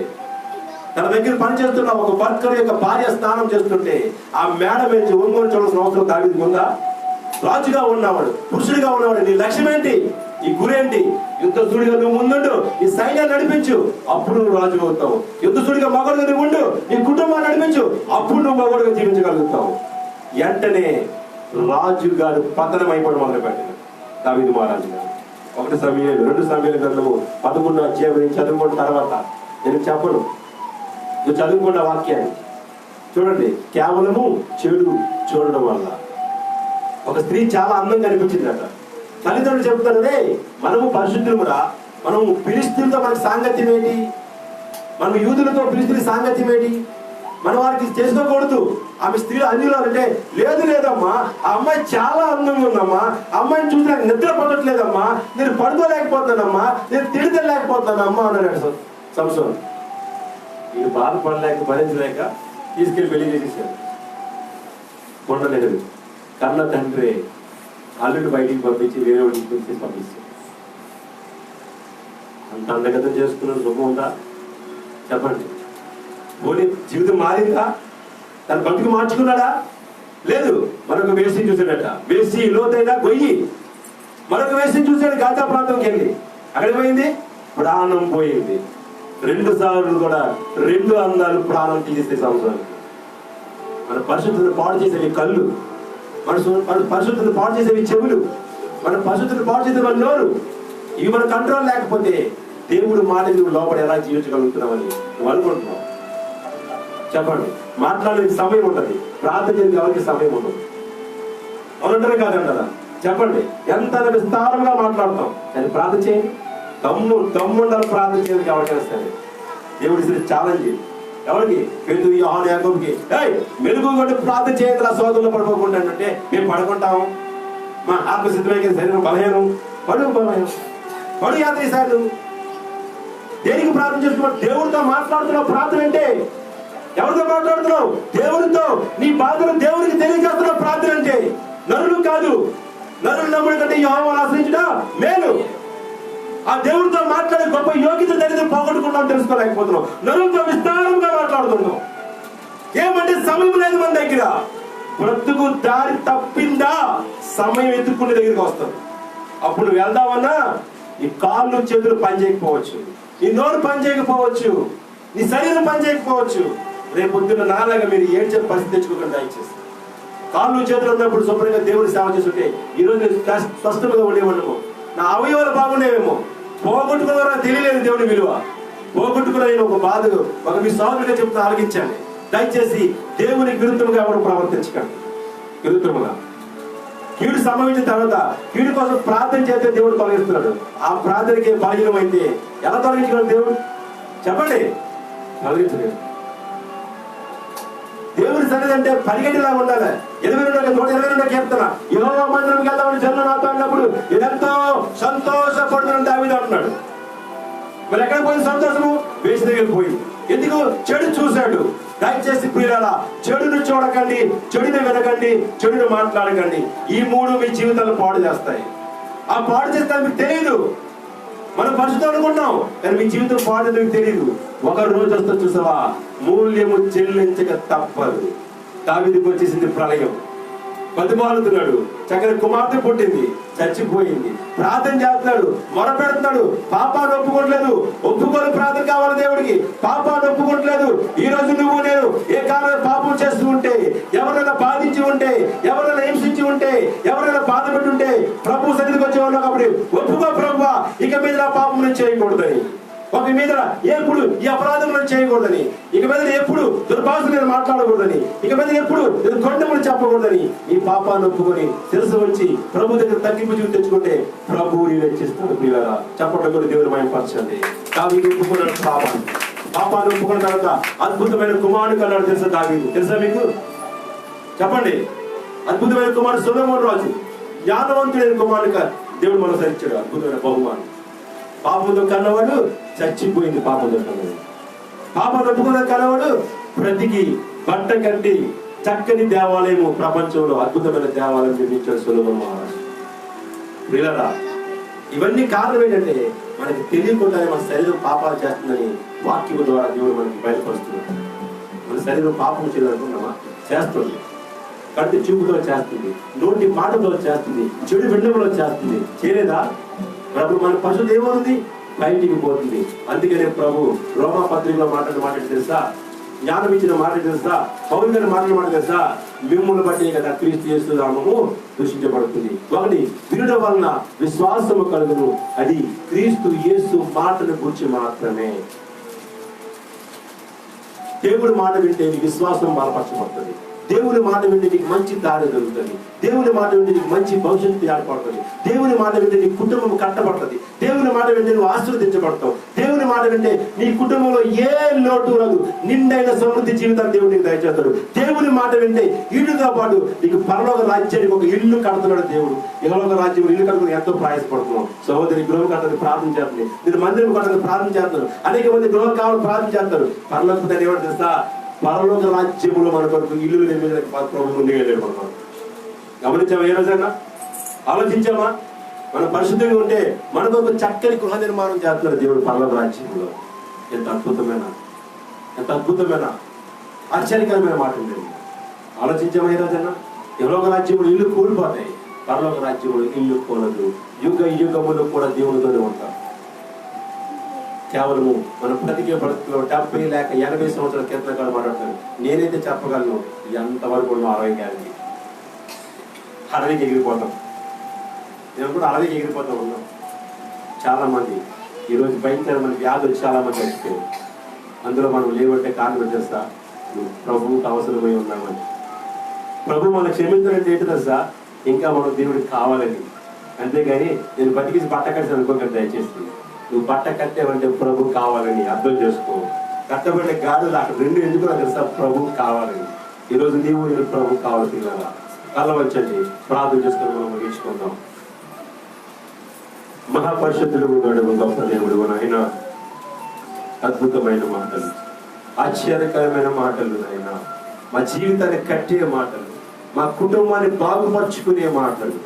తన దగ్గర పని చేస్తున్న ఒక వర్కర్ యొక్క భార్య స్నానం చేస్తుంటే ఆ మేడ మీద ఒంగోలు చూడాల్సిన అవసరం దావీదుకు ఉందా? రాజుగా ఉన్నవాడు, పురుషుడిగా ఉన్నవాడు, నీ లక్ష్యం ఏంటి? ఈ గురేంటి? యుద్ధస్తుడిగా నువ్వు ముందుండు, ఈ సైన్యాన్ని నడిపించు, అప్పుడు నువ్వు రాజు అవుతావు. యుద్ధస్తుడిగా మగడుగా నువ్వు ఉండు, నీ కుటుంబాన్ని నడిపించు, అప్పుడు నువ్వు మగడుగా జీవించగలుగుతావు. వెంటనే రాజు గారు పతనం అయిపోవడం మొదలు పెట్టాడు దావీదు మహారాజు గారు. 1 సమూయేలు 2 సమూయేలు గ్రంథము 11వ అధ్యాయం చదువుకున్న తర్వాత నేను చెప్పను, నువ్వు చదువుకున్న వాక్యాన్ని చూడండి. కేవలము చెడు చూడడం వల్ల ఒక స్త్రీ చాలా అందంగా కనిపించిందట. తల్లిదండ్రులు చెప్తారు, రే మనము పరిశుద్ధులమురా, మనము ఫిలిష్తీయులతో మనకి సాంగత్యం ఏంటి? మనం యూదులతో ఫిలిష్తీయుల సాంగత్యం ఏంటి? మన వారికి చేసుకోకూడదు. ఆమె స్త్రీలు అన్యులు అంటే, లేదు లేదమ్మా, ఆ అమ్మాయి చాలా అందంగా ఉందమ్మా, అమ్మాయిని చూసి నాకు నిద్ర పట్టట్లేదమ్మా, నేను పడుకోలేకపోతానమ్మా, నేను తిడతలేకపోతానమ్మా అన్నాడు సంసోను. ఇది బాధపడలేక భరించలేక తీసుకెళ్లి పెళ్లి చేసేసాడు. ఉండలేదు. కన్న తండ్రి అల్లుడు బయటికి పంపించి వేరే వాడికి పిలిచి పంపిస్తాడు. అంత అందగతం చేసుకున్న సుఖం ఉందా? చెప్పండి. పోనీ జీవితం మారిందా? తన బతుకు మార్చుకున్నాడా? లేదు. మరొక వేసిని చూసాడట. వేసి లోతైనా గొయ్యి. మరొక వేసిని చూసాడు గాజా ప్రాంతంకి వెళ్ళి. అక్కడికి పోయింది, ప్రాణం పోయింది. 2 సార్లు కూడా 2 అందాలు ప్రాణం తీసే సంవత్సరాలు. మన పరిశుద్ధతను పాడు చేసేవి కళ్ళు, మన పరిశుద్ధతను పాడు చేసేవి చెవులు, మన పరిశుద్ధతను పాడు చేసే మన నోరు. ఇవి మన కంట్రోల్ లేకపోతే దేవుడు మాట నువ్వు లోపల ఎలా జీవించగలుగుతున్నావని నువ్వు అనుకుంటున్నావు. చెప్పండి. మాట్లాడడానికి సమయం ఉంటుంది, ప్రార్థన చేయడానికి ఎవరికి సమయం ఉండదు. అవునంటారా కాదంటారా? చెప్పండి. ఎంత విస్తారంగా మాట్లాడతాం, కానీ ప్రార్థన చేయండి. దమ్ముండాలి ప్రార్థన చేయడానికి ఎవరికైనా సరే. దేవుడి ఛాలెంజ్ ఎవరికి? పేతురు, యోహాను, యాకోబుకి, మెలుగు కొట్టి ప్రార్థన చేయగల సోదరులు పడుకోకుండా అంటే మేము పడుకుంటాము, మా ఆత్మ సిద్ధమైన శరీరం బలహీనం, పడు యాత్ర సార్లు దేనికి ప్రార్థన చేస్తున్నావు? దేవుడితో మాట్లాడుతున్నావు. ప్రార్థన అంటే ఎవరితో మాట్లాడుతున్నావు? దేవుడితో. నీ బాధను దేవుడికి తెలియజేస్తున్నావు ప్రార్థన అంటే. నరులు కాదు. నరులు నమ్ముడి కంటే యెహోవాను ఆశ్రయించుట మేలు. ఆ దేవుడితో మాట్లాడే గొప్ప యోగ్యత దగ్గర పోగొట్టుకున్నాం, తెలుసుకోలేకపోతున్నాం. నరులతో విస్తారంగా మాట్లాడుతున్నాం. ఏమంటే సమయం లేదు మన దగ్గర. బ్రతుకు దారి తప్పిందా, సమయం ఎత్తుకునే దగ్గరికి వస్తాం. అప్పుడు వెళ్దామన్నా నీ కాళ్ళు చేతులు పని చేయకపోవచ్చు, నీ నోరు పని చేయకపోవచ్చు, నీ శరీరం పని చేయకపోవచ్చు. రేపు పొద్దున్న నాలాగా మీరు ఏడ్చే పరిస్థితి తెచ్చుకోకుండా దయచేసి కాళ్ళు చేతులు ఉన్నప్పుడు శుభ్రంగా దేవుని సేవ చేస్తుంటే ఈరోజు స్పష్టంగా ఉండేవాళ్ళము. నా అవయవాలు బాగుండేవేమో, పోగొట్టుకున్నారో తెలియలేదు దేవుని విలువ. పోగొట్టుకున్న నేను ఒక బాధ, ఒక మీ సోదరుడిగా చెప్తే ఆలకించండి. దయచేసి దేవునికి విరుద్ధంగా ఎవరు ప్రవర్తించకండి. విరుద్ధముగా కీడు సంభవించిన తర్వాత కీడు కోసం ప్రార్థన చేస్తే దేవుడు తొలగిస్తున్నాడు. ఆ ప్రార్థనకి బలహీనమైతే ఎలా తొలగించగలడు దేవుడు? చెప్పండి. తొలగించలేదు. దేవుడి సన్నిధి అంటే పరిగెట్టిలా ఉండాలి. 122 కీర్తన, యెహోవా మందిరంకి వెళ్దామని జనులు నాతో అన్నప్పుడు ఎంతో సంతోషపడుతున్న దావీదు అంటున్నాడు. మరి ఎక్కడ పోయింది సంతోషము? వేసి దగ్గర పోయింది. ఎందుకు? చెడు చూశాడు. దయచేసి ప్రియులారా, చెడును చూడకండి, చెడును వినకండి, చెడును మాట్లాడకండి. ఈ 3 మీ జీవితాలను పాడు చేస్తాయి. ఆ పాడు చేస్తే మీకు తెలియదు. మనం పరిశుద్ధం అనుకుంటాం, కానీ మీ జీవితం పాడు మీకు తెలియదు. ఒక రోజు వస్తే చూసావా, మూల్యము చెల్లించక తప్పదు. దావీదుకు వచ్చేసింది ప్రళయం. బతిమాలుతున్నాడు. చక్కని కుమార్తె పుట్టింది, చచ్చిపోయింది. ప్రార్థన చేస్తున్నాడు, మొరపెడుతున్నాడు. పాపాన్ని ఒప్పుకోవట్లేదు. ఒప్పుకొని ప్రార్థన కావాలి దేవుడికి. పాపాన్ని ఒప్పుకోవట్లేదు. ఈ రోజు నువ్వు నేను ఏ కారణంగా పాపం చేస్తూ ఉంటే, ఎవరైనా బాధించి ఉంటే, ఎవరైనా హింసించి ఉంటే, ఎవరైనా బాధ పెట్టి ఉంటే ప్రభు సన్నిధికి వచ్చేవాళ్ళు కాబట్టి ఒప్పుకో ప్రభువా, ఇక మీద నా పాపం చేయకూడదని. ఒక మీద ఎప్పుడు ఈ అపరాధం చేయకూడదని, ఇక మీద ఎప్పుడు దుర్భాషలు నేను మాట్లాడకూడదని, ఇక మీద ఎప్పుడు నేను కొండములు చెప్పకూడదని ఈ పాపాన్ని ఒప్పుకొని తెలుసు వచ్చి ప్రభు దగ్గర తగ్గింపు చూసి తెచ్చుకుంటే ప్రభువు రక్షిస్తాడు. ప్రియులారా, చెప్పడం కూడా దేవుని మహిమపరచండి. దావీదు ఒప్పుకున్నాడు పాపాన్ని ఒప్పుకున్న తర్వాత అద్భుతమైన కుమారుడు కన్నాడు. తెలుసా దావీదు? తెలుసా మీకు? చెప్పండి. అద్భుతమైన కుమారుడు సొలొమోను రాజు, జ్ఞానవంతుడైన కుమారుడుగా దేవుడు మనం సరిచాడు. అద్భుతమైన బహుమానం. పాపంతో కన్నవాడు చచ్చిపోయింది. పాపంతో కన్నవాడు, పాపం ఒప్పుకున్న కన్నవాడు బ్రతికి బట్ట కట్టి చక్కని దేవాలయము, ప్రపంచంలో అద్భుతమైన దేవాలయం నిర్మించాడు సొలొమోను మహారాజు. ప్రియులారా, ఇవన్నీ కారణం ఏంటంటే మనకి తెలియకుండానే మన శరీరం పాపాలు చేస్తుందని వాక్యం ద్వారా దేవుడు మనకి బయటపరుస్తున్నాడు. మన శరీరం పాపం చేయాలనుకున్నామా? చేస్తుంది. కంటి చూపుతో చేస్తుంది, నోటి మాటతో చేస్తుంది, చెడు విన్నములో చేస్తుంది. చేయలేదా? ప్రభు మన పరిశుద్ధి ఏమవుతుంది? బయటికి పోతుంది. అందుకనే ప్రభు రోమా పత్రికలో మాట్లాడి తెలుసా? జ్ఞానం ఇచ్చిన మాట తెలుసా? పౌలు గారి మాట తెలుసా? మిమ్మల్ని బట్టి కదా క్రీస్తు యేసు నామము దూషించబడుతుంది. ఒకటి, వినడం వలన విశ్వాసము కలుగును. అది క్రీస్తు యేసు మాటను గురించి మాత్రమే. దేవుడి మాట వింటే విశ్వాసం బలపరచబడుతుంది. దేవుని మాట వింటే నీకు మంచి దారి దొరుకుతుంది. దేవుని మాట వింటే నీకు మంచి భవిష్యత్తు ఏర్పడుతుంది. దేవుని మాట వింటే నీ కుటుంబం కట్టబడుతుంది. దేవుని మాట వింటే నువ్వు ఆశీర్వదించబడతావు. దేవుని మాట వింటే నీ కుటుంబంలో ఏ లోటు రాదు. నిండైన సమృద్ధి జీవితాన్ని దేవుడు నీకు దయచేస్తాడు. దేవుని మాట వింటే ఇల్లుతో పాటు నీకు పరలోక రాజ్యానికి ఒక ఇల్లు కడుతున్నాడు దేవుడు. ఇహలోక రాజ్యం ఇల్లు కట్టుకుని ఎంతో ప్రయాసపడుతున్నావు. సహోదరి గృహం కట్టడానికి ప్రార్థన చేస్తుంది, మీరు మందిరం కట్టడానికి ప్రార్థన చేస్తున్నారు, అనేక మంది గృహం కావాలని ప్రార్థన చేస్తారు. పరలోక దాన్ని ఏమంటే తెలుసా? పరలోక రాజ్యములో మన కొరకు ఇల్లు నిర్మించడానికి ప్రభు ముందుగా వెళ్ళిపోతున్నాం. గమనించామా? ఏ రోజైనా ఆలోచించామా? మనం పరిశుద్ధంగా ఉంటే మనకు ఒక చక్కని గృహ నిర్మాణం చేస్తున్నారు దేవుడు పరలోక రాజ్యంలో. ఎంత అద్భుతమైన ఆశ్చర్యకరమైన మాట ఉండేది. ఆలోచించామా? ఏ రోజైనా ఎవరొక రాజ్యములు ఇల్లు కూలిపోతాయి, పరలోక రాజ్యములు ఇల్లు కూలదు. యుగ యుగములు కూడా దేవునితోనే ఉంటారు. కేవలము మనం బ్రతికే బ్రతుకులో 70 లేక 80 సంవత్సరాల కీర్తనకాలు మాట్లాడతారు. నేనైతే చెప్పగలను ఎంతవరకు ఉన్నాం? 60 గ్యారంటీ. 60కి ఎగిరిపోతాం. నేను కూడా 60కి ఎగిరిపోతాం ఉన్నాం. చాలా మంది ఈరోజు భయంకరమైన వ్యాధులు చాలా మంది వచ్చిపోయారు. అందులో మనం లేవంటే కారణం వచ్చేస్తా ప్రభువుకి అవసరమై ఉన్నామని. ప్రభు మనం క్షమించాలంటే ఏంటి తెలుసా? ఇంకా మనం దేవుడికి కావాలని. అంతేగాని నేను బతికిసి బట్ట కట్టి అనుకోకండి. దయచేసి నువ్వు బట్ట కట్టేవంటే ప్రభు కావాలని అర్థం చేసుకో. కట్టబడ్డ గాడులు అక్కడ 2 ఎందుకు తెలుసా? ప్రభు కావాలని. ఈరోజు నేను ప్రభు కావాలి. పిల్లల కళ్ళ వచ్చండి, ప్రార్థన చేసుకుని మనం ముగించుకుందాం. మహాపరిషత్తుడు గొప్ప దేవుడు నాయన, అద్భుతమైన మాటలు, ఆశ్చర్యకరమైన మాటలు నాయన, మా జీవితాన్ని కట్టే మాటలు, మా కుటుంబాన్ని బాగుపరుచుకునే మాటలు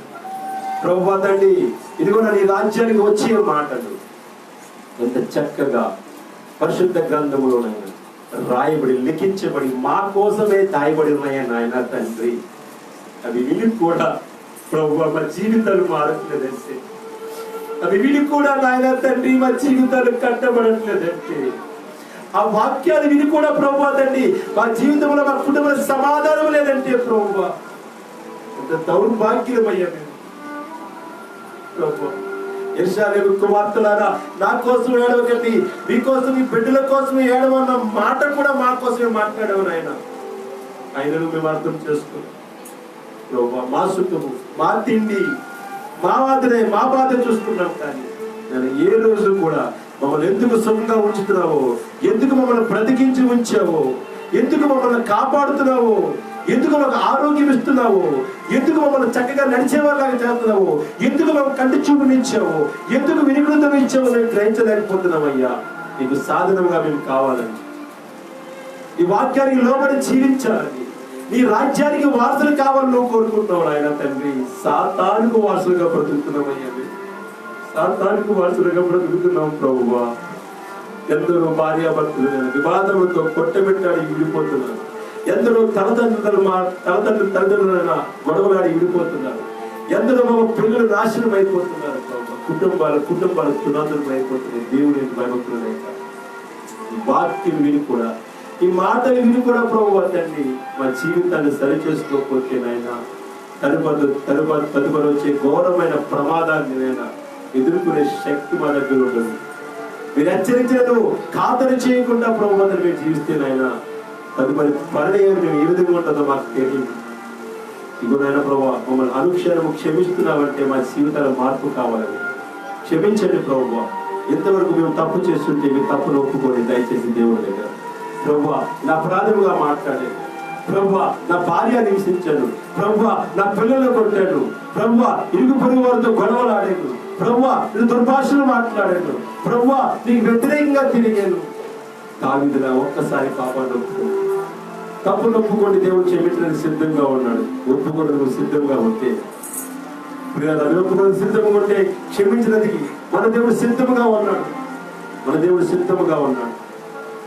ప్రభువా తండ్రి, ఇదిగో నీ రాజ్యానికి వచ్చే మాటలు ఎంత చక్కగా పరిశుద్ధ గ్రంథములోనైనా రాయబడి లిఖించబడి మా కోసమే దాయబడి ఉన్నాయా నాయన తండ్రి. అవి విని కూడా ప్రభువా మా జీవితాలు మారట్లేదంటే, అవి విని కూడా నాయన తండ్రి మా జీవితాలు కట్టబడట్లేదంటే, ఆ వాక్యాలు విని కూడా ప్రభువా తండ్రి మా జీవితంలో మా కుటుంబంలో సమాధానం లేదంటే ప్రభువా ఎంత దౌర్భాగ్యమయ్యా మేము. యెరూషలేము కుమార్తెలారా, నా కోసం ఏడవకండి, మీకోసం మీ బిడ్డల కోసం ఏడవన్న మాట కూడా మా కోసమే మాట్లాడావు నాయన. ఆయనను మేము అర్థం చేసుకున్నాం ప్రభువా. మా సుఖము, మా తిండి, మా వాదనే, మా బాధ చూసుకున్నాం. కానీ నేను ఏ రోజు కూడా మమ్మల్ని ఎందుకు సుఖంగా ఉంచుతున్నావో, ఎందుకు మమ్మల్ని బ్రతికించి ఉంచావో, ఎందుకు మమ్మల్ని కాపాడుతున్నావో, ఎందుకు మాకు ఆరోగ్యం ఇస్తున్నావు, ఎందుకు మమ్మల్ని చక్కగా నడిచేవాళ్ళగా చేస్తున్నావు, ఎందుకు మాకు కంటి చూపునిచ్చావు, ఎందుకు వినికృతం ఇచ్చావు మేము గ్రహించలేకపోతున్నామయ్యా. నీకు సాధనంగా మేము కావాలని, ఈ వాక్యానికి లోబడి జీవించాలని, నీ రాజ్యానికి వారసులు కావాలని నువ్వు కోరుకుంటున్నావు ఆయన తండ్రి. సాతానుకు వారసులుగా బ్రతుకుతున్నామయ్యా, సాతానుకు వారసులుగా బ్రతుకుతున్నాం ప్రభువా. ఎందరో భార్యాభర్తలు వివాదములతో కొట్టబెట్టాడి విడిపోతున్నారు. ఎందరో తల్లిదండ్రులైనా గొడవలాడి విడిపోతున్నారు. ఎందరో మా పిల్లలు నాశనం అయిపోతున్నారు ప్రభు. కుటుంబాలు తునాదులు అయిపోతున్నాయి. దేవుని భయభక్తులైన ఈ వాక్యం విని కూడా, ఈ మాటలు విని కూడా ప్రభు తండ్రి మా జీవితాన్ని సరి చేసుకోకపోతే నాయన తదుపరి వచ్చే ఘోరమైన ప్రమాదాన్ని నైనా ఎదుర్కొనే శక్తి మా దగ్గర ఉండదు. మీరు హెచ్చరించలేదు, ఖాతరు చేయకుండా ప్రభు మీరు జీవిస్తేనైనా తదుపరి పరిణయం మేము ఏ విధంగా ఉంటుందో మాకు తెలియదు. ఇదిగోనైనా ప్రభు మమ్మల్ని అనుక్షణము క్షమిస్తున్నామంటే మా జీవితాల మార్పు కావాలని క్షమించండి ప్రభు. ఎంతవరకు మేము తప్పు చేస్తుంటే మీ తప్పును ఒప్పుకొని దయచేసి దేవుడి దగ్గర ప్రభు నా అపరాధముగా మాట్లాడాను ప్రభు, నా భార్య హింసించాను ప్రభు, నా పిల్లలు కొట్టాను ప్రభు, ఇరుగు పొరుగు వారితో గొడవలాడాను ప్రభు, నేను దుర్భాషలు మాట్లాడాను ప్రభు, నీకు వ్యతిరేకంగా తిరిగాను. దావీదులా ఒక్కసారి పాపాన్ని ఒప్పుకోండి, తప్పును ఒప్పుకోండి. దేవుడు క్షమించడానికి సిద్ధంగా ఉన్నాడు. ఒప్పుకోవడం నువ్వు సిద్ధంగా ఉంటే, ఒప్పుకోవడం సిద్ధంగా ఉంటే క్షమించినందుకు మన దేవుడు సిద్ధంగా ఉన్నాడు. మన దేవుడు సిద్ధంగా ఉన్నాడు.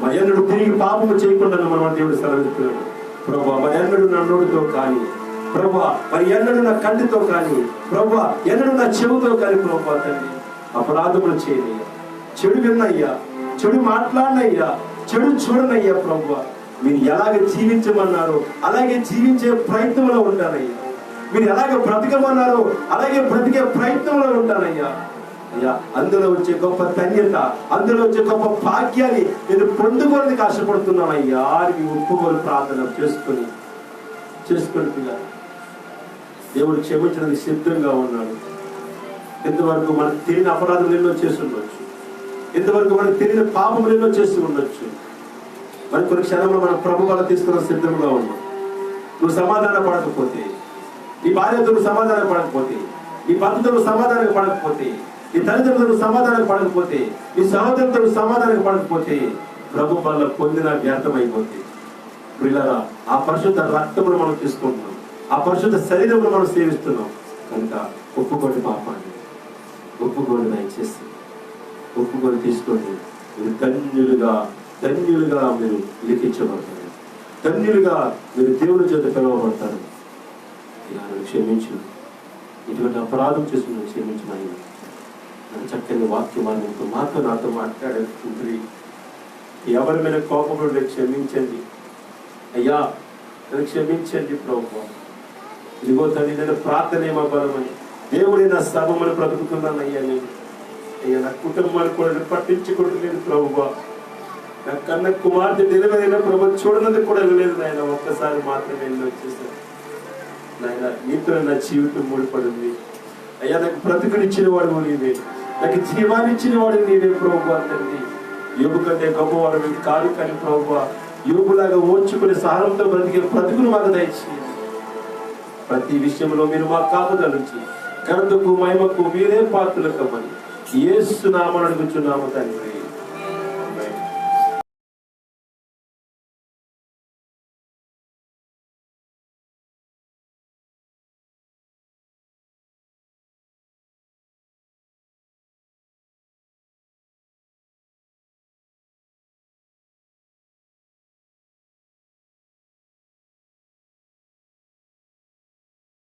మరి ఎన్నడూ తిరిగి పాపము చేయకుండా మన దేవుడు సెలవిస్తున్నాడు ప్రభా. మరి ఎన్నడూ నా నోటితో కానీ ప్రభా, మరి ఎన్నడూ నా కంటితో కానీ ప్రభా, ఎన్నడూ నా చెవుతో కానీ ప్రభా తండ్రి అపరాధములు చేయనయ్యా, చెడు విన్నయ్యా, చెడు మాట్లాడినయ్యా, చెడు చూడనయ్యా ప్రభా. మీరు ఎలాగ జీవించమన్నారో అలాగే జీవించే ప్రయత్నంలో ఉంటానయ్యా. మీరు ఎలాగ బ్రతకమన్నారో అలాగే బ్రతికే ప్రయత్నంలో ఉంటానయ్యా. అయ్యా, అందులో వచ్చే గొప్ప ధన్యత, అందులో వచ్చే గొప్ప భాగ్యాన్ని నేను పొందుకోవడానికి ఆశపడుతున్నానయ్యా. మీ ఒప్పుకోలు ప్రార్థన చేసుకొని పిల్లలు దేవుడు క్షమించడానికి సిద్ధంగా ఉన్నాడు. ఎంతవరకు మనకు తెలియని అపరాధం ఎన్నో చేసి ఉండొచ్చు, ఎంతవరకు మనకు తెలియని పాపం ఎన్నో చేసి ఉండొచ్చు. మరి కొన్ని క్షణంలో మన ప్రభు వల్ల తీసుకున్న సిద్ధంగా ఉన్నాం. నువ్వు సమాధాన పడకపోతే, నీ భార్యతో నువ్వు సమాధానం పడకపోతే, నీ భర్తతో నువ్వు సమాధానం పడకపోతే, నీ తల్లిదండ్రులకు సమాధానం పడకపోతే, నీ సహోదరులతో సమాధానం పడకపోతే ప్రభు వల్ల పొందిన వ్యర్థమైపోతే పిల్లరా, ఆ పరిశుద్ధ రక్తమును మనం తీసుకుంటున్నాం, ఆ పరిశుద్ధ శరీరమును మనం సేవిస్తున్నాం కనుక ఒప్పుకోండి పాపాన్ని, ఒప్పుకోండి దయచేసి ఒప్పుకొని తీసుకోండి. మీరు ధన్యులుగా మీరు లిఖించబడతారు, ధన్యులుగా మీరు దేవుని చేత పిలువబడతారు. ఇలా క్షమించు, ఇటువంటి అపరాధం చేసుకుని క్షమించమని చక్కని వాక్యమానంతో నాతో మాట్లాడుతుంది. ఎవరి మీద కోపంలో క్షమించండి అయ్యా, నన్ను క్షమించండి ప్రభువా. ఇదిగో తండ్రి, నేను ప్రార్థనేమో బలమని దేవుడి నా సభమని బ్రతుకుతున్నానయ్యా. నేను అయ్యా నా కుటుంబాన్ని కూడా పట్టించుకోవట్లేదు ప్రభువా. నా కన్న కుమార్తె డెలివరీ అయిన ప్రభు చూడనందుకు కూడా వెళ్ళలేదు నాయన. ఒక్కసారి మాత్రమే వెళ్ళి వచ్చేసాను నాయన. నీతో నా జీవితం ముడిపడింది అయ్యా. నాకు బ్రతుకునిచ్చిన వాడు నీవే, నాకు జీవాన్నిచ్చిన వాడు నీవే ప్రభువా. తండ్రి, యోబు కంటే గొప్పవాడు మీకు కాదు కానీ ప్రభువా, యోబులాగా ఓర్చుకునే సహనంతో బ్రతికే బ్రతుకును మాకు దయచేయండి. ప్రతి విషయంలో మీరు మా కాపుదల నుంచి ఘనతకు మహిమకు మీరే పాత్రలు కమ్మని యేసు నామమున అడుగుచున్నాము తండ్రి.